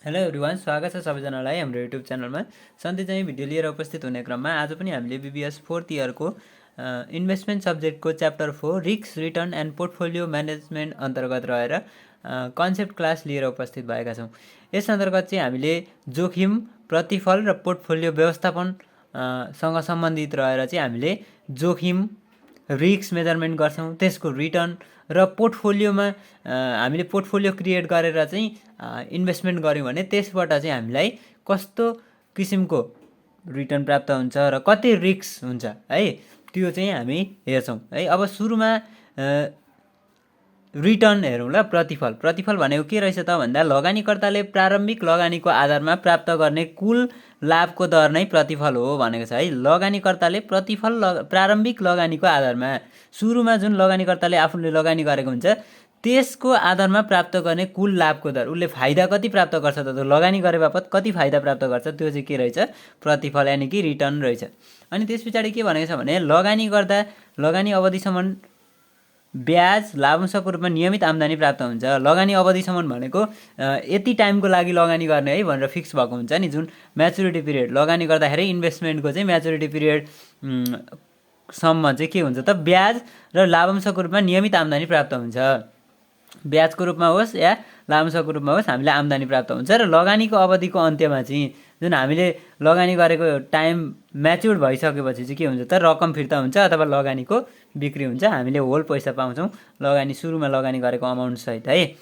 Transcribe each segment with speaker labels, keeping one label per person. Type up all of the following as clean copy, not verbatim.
Speaker 1: Hello everyone, स्वागत छ सबैजनालाई हाम्रो युट्युब च्यानलमा। सधैँ चाहिँ भिडियो लिएर उपस्थित हुने क्रममा आज पनि हामीले बिबिएस 4th इयरको इन्भेस्टमेन्ट सब्जेक्टको chapter 4 risk return and portfolio management अन्तर्गत रहेर कन्सेप्ट क्लास लिएर उपस्थित भएका छौँ। यस अन्तर्गत चाहिँ हामीले जोखिम, प्रतिफल र पोर्टफोलियो व्यवस्थापन सँग सम्बन्धित रहेर चाहिँ हामीले जोखिम, रिस्क मेजरमेन्ट गर्छौँ, त्यसको रिटर्न र पोर्टफोलियोमा हामीले पोर्टफोलियो क्रिएट गरेर चाहिँ इन्भेस्टमेन्ट गऱ्यौँ भने त्यसबाट चाहिँ हामीलाई कस्तो किसिमको रिटर्न प्राप्त हुन्छ र कति रिस्क हुन्छ है, त्यो चाहिँ हामी हेर्छौँ है। अब सुरुमा रिटर्न हेरौँ ल। प्रतिफल भनेको के रहेछ त भन्दा लगानीकर्ताले प्रारम्भिक लगानीको आधारमा प्राप्त गर्ने कुल लाभको दर नै प्रतिफल हो भनेको छ है। लगानीकर्ताले प्रारम्भिक लगानीको आधारमा सुरुमा जुन लगानीकर्ताले आफूले लगानी गरेको हुन्छ त्यसको आधारमा प्राप्त गर्ने कुल लाभको दर, उसले फाइदा कति प्राप्त गर्छ त, लगानी गरे बापत कति फाइदा प्राप्त गर्छ, त्यो चाहिँ के रहेछ, प्रतिफल यानि कि रिटर्न रहेछ। अनि त्यस पछाडि के भनेको छ भने लगानी गर्दा लगानी अवधिसम्म ब्याज लाभांशको रूपमा नियमित आम्दानी प्राप्त हुन्छ। लगानी अवधिसम्म भनेको यति टाइमको लागि लगानी गर्ने है भनेर फिक्स भएको हुन्छ नि, जुन म्याचुरिटी पिरियड लगानी गर्दाखेरि इन्भेस्टमेन्टको चाहिँ म्याचुरिटी पिरियड सम्म चाहिँ के हुन्छ त, ब्याज र लाभांशको रूपमा नियमित आम्दानी प्राप्त हुन्छ। ब्याजको रूपमा होस् या लाभांशको रूपमा होस् हामीलाई आम्दानी प्राप्त हुन्छ। र लगानीको अवधिको अन्त्यमा चाहिँ जुन हामीले लगानी गरेको टाइम म्याच्युर भइसकेपछि चाहिँ के हुन्छ त, रकम फिर्ता हुन्छ अथवा लगानीको बिक्री हुन्छ, हामीले होल पैसा पाउँछौँ लगानी सुरुमा लगानी गरेको अमाउन्ट सहित है।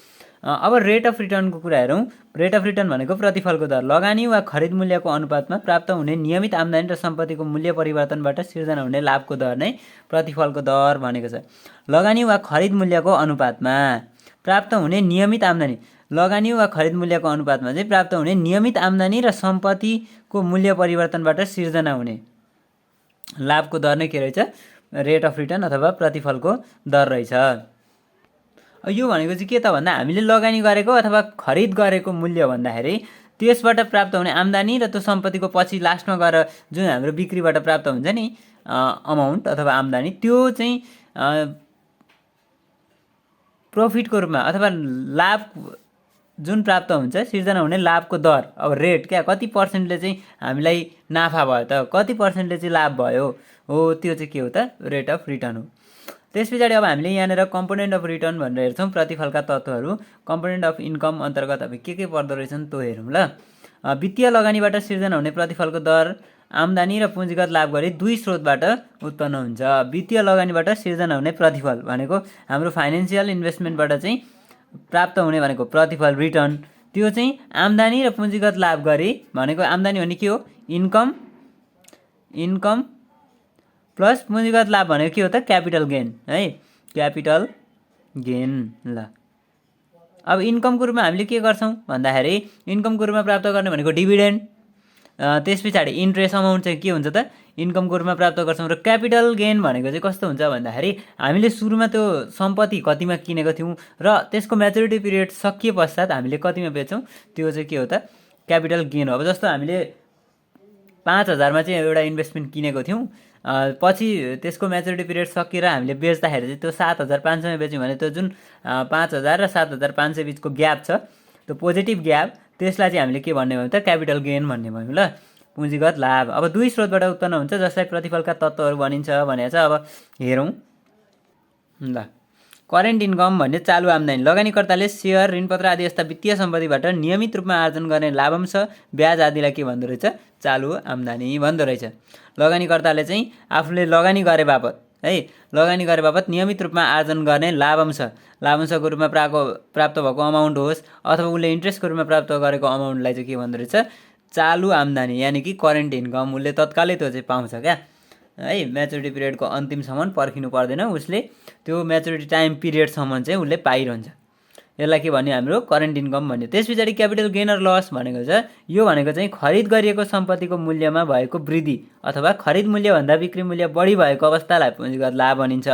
Speaker 1: अब रेट अफ रिटर्नको कुरा हेरौँ। रेट अफ रिटर्न भनेको प्रतिफलको दर, लगानी वा खरिद मूल्यको अनुपातमा प्राप्त हुने नियमित आम्दानी र सम्पत्तिको मूल्य परिवर्तनबाट सिर्जना हुने लाभको दर नै प्रतिफलको दर भनेको छ। लगानी वा खरिद मूल्यको अनुपातमा प्राप्त हुने नियमित आम्दानी, लगानी वा खरिद मूल्यको अनुपातमा चाहिँ प्राप्त हुने नियमित आम्दानी र सम्पत्तिको मूल्य परिवर्तनबाट सिर्जना हुने लाभको दर नै के रहेछ, रेट अफ रिटर्न अथवा प्रतिफलको दर रहेछ। यो भनेको चाहिँ के त भन्दा हामीले लगानी गरेको अथवा खरिद गरेको मूल्य भन्दाखेरि त्यसबाट प्राप्त हुने आम्दानी र त्यो सम्पत्तिको पछि लास्टमा गएर जुन हाम्रो बिक्रीबाट प्राप्त हुन्छ नि अमाउन्ट अथवा आम्दानी, त्यो चाहिँ प्रफिटको रूपमा अथवा लाभ जुन प्राप्त हुन्छ सिर्जना हुने लाभको दर, अब रेट क्या, कति पर्सेन्टले चाहिँ हामीलाई नाफा भयो त, कति पर्सेन्टले चाहिँ लाभ भयो हो, त्यो चाहिँ के हो त, रेट अफ रिटर्न हो। त्यस पछाडि अब हामीले यहाँनिर कम्पोनेन्ट अफ रिटर्न भनेर हेर्छौँ प्रतिफलका तत्त्वहरू। कम्पोनेन्ट अफ इन्कम अन्तर्गत अब के पर्दो रहेछन् त्यो हेरौँ ल। वित्तीय लगानीबाट सिर्जना हुने प्रतिफलको दर आम्दानी र पुँजीगत लाभ गरी दुई स्रोतबाट उत्पन्न हुन्छ। वित्तीय लगानीबाट सिर्जना हुने प्रतिफल भनेको हाम्रो फाइनेन्सियल इन्भेस्टमेन्टबाट चाहिँ प्राप्त हुने भनेको प्रतिफल रिटर्न, त्यो चाहिँ आम्दानी र पुँजीगत लाभ गरी भनेको आम्दानी भने के हो, इन्कम प्लस पुँजीगत लाभ भनेको के हो त, क्यापिटल गेन है, क्यापिटल गेन। ल अब इन्कमको रूपमा हामीले के गर्छौँ भन्दाखेरि इन्कमको रूपमा प्राप्त गर्ने भनेको डिभिडेन्ड, त्यस पछाडि इन्ट्रेस्ट अमाउन्ट चाहिँ के हुन्छ त, इन्कमको रूपमा प्राप्त गर्छौँ। र क्यापिटल गेन भनेको चाहिँ कस्तो हुन्छ भन्दाखेरि हामीले सुरुमा त्यो सम्पत्ति कतिमा किनेको थियौँ र त्यसको म्याचुरिटी पिरियड सकिए पश्चात हामीले कतिमा बेच्छौँ, त्यो चाहिँ के हो त, क्यापिटल गेन हो। अब जस्तो हामीले 5,000मा चाहिँ एउटा इन्भेस्टमेन्ट किनेको थियौँ, पछि त्यसको म्याचुरिटी पिरियड सकिएर हामीले बेच्दाखेरि चाहिँ त्यो 7,500मा बेच्यौँ भने त्यो जुन 5,000 र 7,500 बिचको ग्याप छ, त्यो पोजिटिभ ग्याप, त्यसलाई चाहिँ हामीले के भन्ने भयो त, क्यापिटल गेन भन्ने भयौँ ल, पुँजीगत लाभ। अब दुई स्रोतबाट उत्पन्न हुन्छ जसलाई प्रतिफलका तत्त्वहरू भनिन्छ भनेको छ। अब हेरौँ ल। करेन्ट इन्कम भन्ने चालु आम्दानी, लगानीकर्ताले सेयर, ऋणपत्र आदि यस्ता वित्तीय सम्पत्तिबाट नियमित रूपमा आर्जन गर्ने लाभांश, ब्याज आदिलाई के भन्दो रहेछ, चालु आम्दानी भन्दो रहेछ। लगानीकर्ताले चाहिँ आफूले लगानी गरे बापत है, लगानी गरे बापत नियमित रूपमा आर्जन गर्ने लाभांशको रूपमा प्राप्त भएको अमाउन्ट होस् अथवा उसले इन्ट्रेस्टको रूपमा प्राप्त गरेको अमाउन्टलाई चाहिँ के भन्दो रहेछ, चालु आम्दानी यानि कि करेन्ट इन्कम। उसले तत्कालै त्यो चाहिँ पाउँछ क्या है, म्याचुरिटी पिरियडको अन्तिमसम्म पर्खिनु पर्दैन, उसले त्यो म्याचुरिटी टाइम पिरियडसम्म चाहिँ उसले पाइरहन्छ। यसलाई के भन्यो, हाम्रो करेन्ट इन्कम भन्यो। त्यस पछाडि क्यापिटल गेन र लस भनेको छ, यो भनेको चाहिँ खरिद गरिएको सम्पत्तिको मूल्यमा भएको वृद्धि अथवा खरिद मूल्यभन्दा बिक्री मूल्य बढी भएको अवस्थालाई पुँजीगत लाभ भनिन्छ।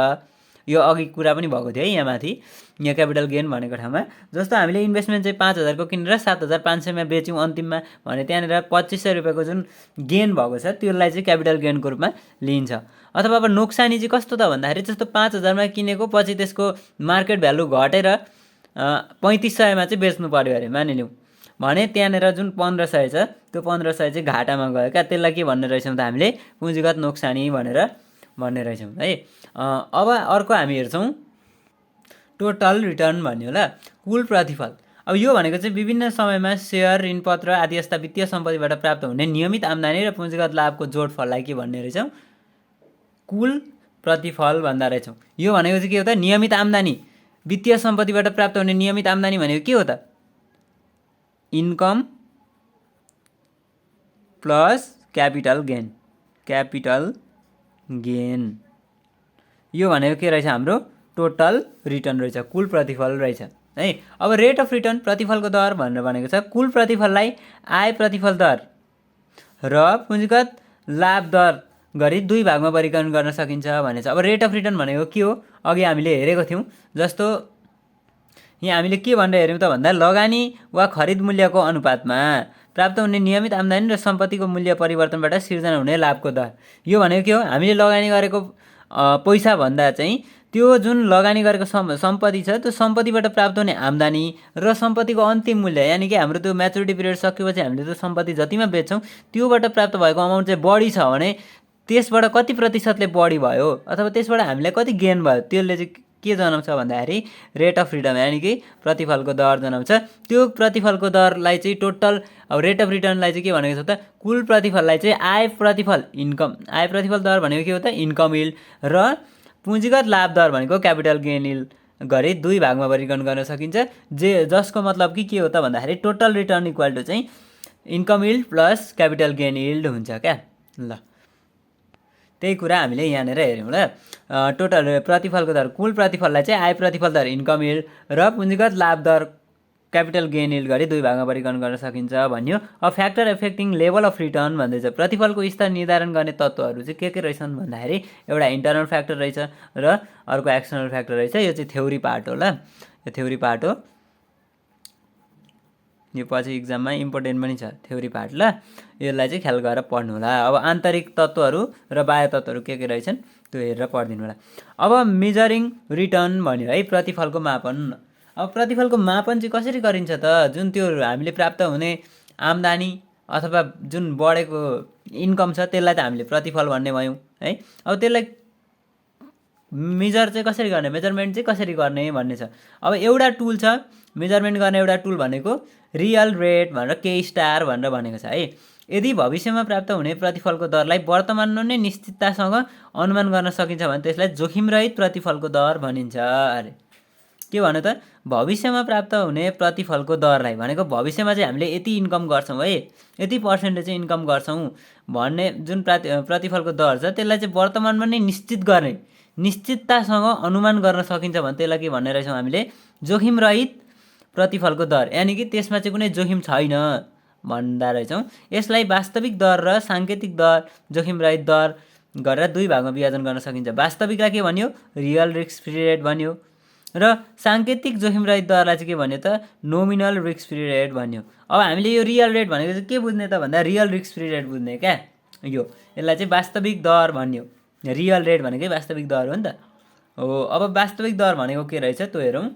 Speaker 1: यो अघि कुरा पनि भएको थियो है यहाँ माथि, यहाँ क्यापिटल गेन भनेको ठाउँमा। जस्तो हामीले इन्भेस्टमेन्ट चाहिँ 5,000को किनेर 7,500मा बेच्यौँ अन्तिममा भने त्यहाँनिर 2,500 रुपियाँको जुन गेन भएको छ त्यसलाई चाहिँ क्यापिटल गेनको रूपमा लिइन्छ। अथवा अब नोक्सानी चाहिँ कस्तो त भन्दाखेरि जस्तो 5,000मा किनेको पछि त्यसको मार्केट भ्यालु घटेर 3,500मा चाहिँ बेच्नु पर्यो अरे मानिलिउँ, भने त्यहाँनिर जुन 1500 छ त्यो 1500 चाहिँ घाटामा गयो क्या, त्यसलाई के भन्ने रहेछौँ त हामीले पुँजीगत नोक्सानी भनेर भन्ने रहेछौँ है। अब अर्को हामी हेर्छौँ टोटल रिटर्न भन्ने होला, कुल प्रतिफल। अब यो भनेको चाहिँ विभिन्न समयमा सेयर, ऋणपत्र आदि यस्ता वित्तीय सम्पत्तिबाट प्राप्त हुने नियमित आम्दानी र पुँजीगत लाभको जोडफललाई के भन्ने रहेछौँ, कुल प्रतिफल भन्दा रहेछौँ। यो भनेको चाहिँ के हो त, नियमित आम्दानी, वित्तीय सम्पत्तिबाट प्राप्त हुने नियमित आम्दानी भनेको के हो त, income plus capital gain, capital gain. यो भनेको के रहेछ, हाम्रो टोटल रिटर्न रहेछ, कुल प्रतिफल रहेछ है। अब रेट अफ रिटर्न, प्रतिफलको दर भनेर भनेको छ कुल प्रतिफललाई आय प्रतिफल दर र पुँजीगत लाभ दर गरी 2 भागमा वर्गीकरण गर्न सकिन्छ भनेछ। अब रेट अफ रिटर्न भनेको के हो, अघि हामीले हेरेको थियौँ। जस्तो यहाँ हामीले के भनेर हेऱ्यौँ त भन्दा लगानी वा खरिद मूल्यको अनुपातमा प्राप्त हुने नियमित आम्दानी र सम्पत्तिको मूल्य परिवर्तनबाट सिर्जना हुने लाभको दर। यो भनेको के हो, हामीले लगानी गरेको पैसा भन्दा चाहिँ त्यो जुन लगानी गरेको सम्पत्ति छ त्यो सम्पत्तिबाट प्राप्त हुने आम्दानी र सम्पत्तिको अन्तिम मूल्य, यानि कि हाम्रो त्यो म्याचुरिटी पिरियड सकेपछि हामीले त्यो सम्पत्ति जतिमा बेच्छौँ त्योबाट प्राप्त भएको अमाउन्ट चाहिँ बढी छ भने त्यसबाट कति प्रतिशतले बढी भयो अथवा त्यसबाट हामीलाई कति गेन भयो, त्यसले चाहिँ के जनाउँछ भन्दाखेरि रेट अफ रिटर्न, यानि कि प्रतिफलको दर जनाउँछ। त्यो प्रतिफलको दरलाई चाहिँ टोटल, अब रेट अफ रिटर्नलाई चाहिँ के भनेको छ त, कुल प्रतिफललाई चाहिँ आय प्रतिफल इन्कम, आय प्रतिफल दर भनेको के हो त, इन्कम यिल्ड, र पुँजीगत लाभ दर भनेको क्यापिटल गेन यिल्ड गरी 2 भागमा वर्गीकरण गर्न सकिन्छ। जसको मतलब कि के हो त भन्दाखेरि टोटल रिटर्न इक्वल टु चाहिँ income yield plus capital gain yield हुन्छ क्या। ल त्यही कुरा हामीले यहाँनिर हेऱ्यौँ ल। टोटल प्रतिफलको दर, कुल प्रतिफललाई चाहिँ आय प्रतिफल दर इन्कम यिल्ड र पुँजीगत लाभ दर क्यापिटल गेन यिल्ड गरी 2 भागमा वर्गीकरण गर्न सकिन्छ भन्यो। अब factor affecting level of return भन्दैछ, प्रतिफलको स्तर निर्धारण गर्ने तत्त्वहरू चाहिँ के रहेछन् भन्दाखेरि एउटा इन्टर्नल फ्याक्टर रहेछ र अर्को एक्सटर्नल फ्याक्टर रहेछ। यो चाहिँ थ्योरी पार्ट हो ल, यो थ्योरी पार्ट हो, यो पछि इक्जाममा इम्पोर्टेन्ट पनि छ थ्योरी पार्ट ल, यसलाई चाहिँ ख्याल गरेर पढ्नु होला। अब आन्तरिक तत्त्वहरू र बाह्य तत्त्वहरू के रहेछन् त्यो हेरेर पढिदिनु होला। अब मेजरिङ रिटर्न भन्यो है, प्रतिफलको मापन। अब प्रतिफलको मापन चाहिँ कसरी गरिन्छ त, जुन त्यो हामीले प्राप्त हुने आम्दानी अथवा जुन बढेको इन्कम छ त्यसलाई त हामीले प्रतिफल भन्ने भयौँ है। अब त्यसलाई मेजर चाहिँ कसरी गर्ने, मेजरमेन्ट चाहिँ कसरी गर्ने भन्ने छ। अब एउटा टुल छ मेजरमेन्ट गर्ने, एउटा टुल भनेको रियल रेट भनेर के स्टार भनेर भनेको छ है। यदि भविष्यमा प्राप्त हुने प्रतिफलको दरलाई वर्तमानमा नै निश्चिततासँग अनुमान गर्न सकिन्छ भने त्यसलाई जोखिमरहित प्रतिफलको दर भनिन्छ अरे। के भन्नु त, भविष्यमा प्राप्त हुने प्रतिफलको दरलाई भनेको भविष्यमा चाहिँ हामीले यति इन्कम गर्छौँ है, यति पर्सेन्टले चाहिँ इन्कम गर्छौँ भन्ने जुन प्रतिफलको दर छ त्यसलाई चाहिँ वर्तमानमा नै निश्चित गर्ने, निश्चिततासँग अनुमान गर्न सकिन्छ भने त्यसलाई के भन्ने रहेछौँ हामीले, जोखिमरहित प्रतिफलको दर, यानि कि त्यसमा चाहिँ कुनै जोखिम छैन भन्दा रहेछौँ। यसलाई वास्तविक दर र साङ्केतिक दर, जोखिमरहित दर गरेर 2 भागमा विभाजन गर्न सकिन्छ। वास्तविकलाई के भन्यो, रियल रिस्क फ्री रेट भन्यो, र साङ्केतिक जोखिमरहित दरलाई चाहिँ के भन्यो त, नोमिनल रिस्क फ्री रेट भन्यो। अब हामीले यो रियल रेट भनेको चाहिँ के बुझ्ने त भन्दा रियल रिस्क फ्री रेट बुझ्ने क्या, यसलाई चाहिँ वास्तविक दर भन्यो। रियल रेट भनेकै वास्तविक दर हो नि त हो। अब वास्तविक दर भनेको के रहेछ त्यो हेरौँ।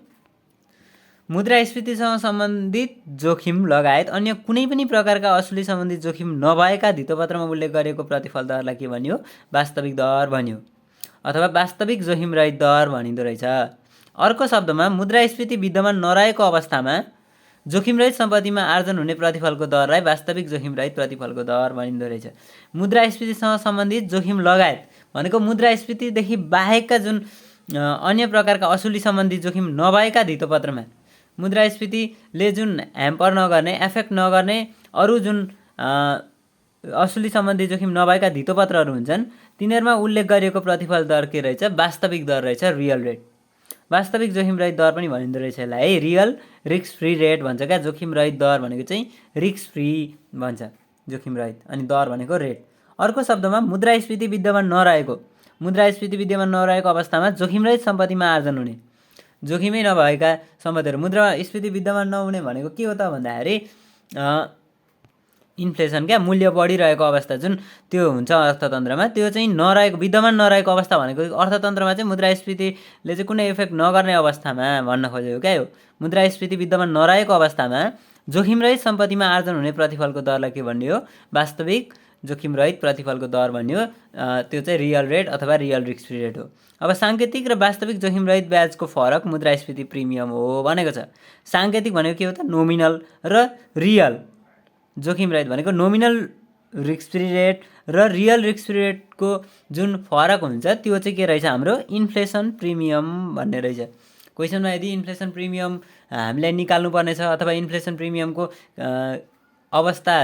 Speaker 1: मुद्रास्फीतिसँग सम्बन्धित जोखिम लगायत अन्य कुनै पनि प्रकारका असुली सम्बन्धित जोखिम नभएका धितोपत्रमा उल्लेख गरिएको प्रतिफल दरलाई के भन्यो, वास्तविक दर भन्यो अथवा वास्तविक जोखिमरहित दर भनिँदो रहेछ। अर्को शब्दमा मुद्रास्फीति विद्यमान नरहेको अवस्थामा जोखिमरहित सम्पत्तिमा आर्जन हुने प्रतिफलको दरलाई वास्तविक जोखिमरहित प्रतिफलको दर भनिँदो रहेछ। मुद्रास्फीतिसँग सम्बन्धित जोखिम लगायत भनेको मुद्रास्फीतिदेखि बाहेकका जुन अन्य प्रकारका असुली सम्बन्धी जोखिम नभएका धितोपत्रमा, मुद्रास्फीतिले जुन ह्याम्पर नगर्ने, एफेक्ट नगर्ने अरू जुन असुली सम्बन्धी जोखिम नभएका धितोपत्रहरू हुन्छन् तिनीहरूमा उल्लेख गरिएको प्रतिफल दर के रहेछ, वास्तविक दर रहेछ, रियल रेट। वास्तविक जोखिमरहित दर पनि भनिँदो रहेछ यसलाई है, रियल रिस्क फ्री रेट भन्छ क्या। जोखिमरहित दर भनेको चाहिँ रिस्क फ्री भन्छ, जोखिमरहित, अनि दर भनेको रेट। अर्को शब्दमा मुद्रास्फीति विद्यमान नरहेको, मुद्रास्फीति विद्यमान नरहेको अवस्थामा जोखिमरहित सम्पत्तिमा आर्जन हुने, जोखिमै नभएका सम्पत्तिहरू। मुद्रास्फीति विद्यमान नहुने भनेको के हो त भन्दाखेरि इन्फ्लेसन क्या, मूल्य बढिरहेको अवस्था जुन त्यो हुन्छ अर्थतन्त्रमा, त्यो चाहिँ नरहेको, विद्यमान नरहेको अवस्था भनेको अर्थतन्त्रमा चाहिँ मुद्रास्फीतिले चाहिँ कुनै इफेक्ट नगर्ने अवस्थामा भन्न खोजेको क्या। यो मुद्रास्फीति विद्यमान नरहेको अवस्थामा जोखिमरहित सम्पत्तिमा आर्जन हुने प्रतिफलको दरलाई के भन्ने हो? वास्तविक जोखिमरहित प्रतिफलको दर भन्ने हो। त्यो चाहिँ रियल रेट अथवा रियल रिस्क फ्री रेट हो। अब साङ्केतिक र वास्तविक जोखिमरहित ब्याजको फरक मुद्रास्फीति प्रिमियम हो भनेको छ। साङ्केतिक भनेको के हो त? नोमिनल र रियल। जोखिमरहित भनेको नोमिनल रिस्क फ्री रेट र रियल रिस्क फ्री रेटको जुन फरक हुन्छ त्यो चाहिँ के रहेछ? हाम्रो इन्फ्लेसन प्रिमियम भन्ने रहेछ। क्वेसनमा यदि इन्फ्लेसन प्रिमियम हामीलाई निकाल्नु पर्ने छ अथवा इन्फ्लेसन प्रिमियमको अवस्था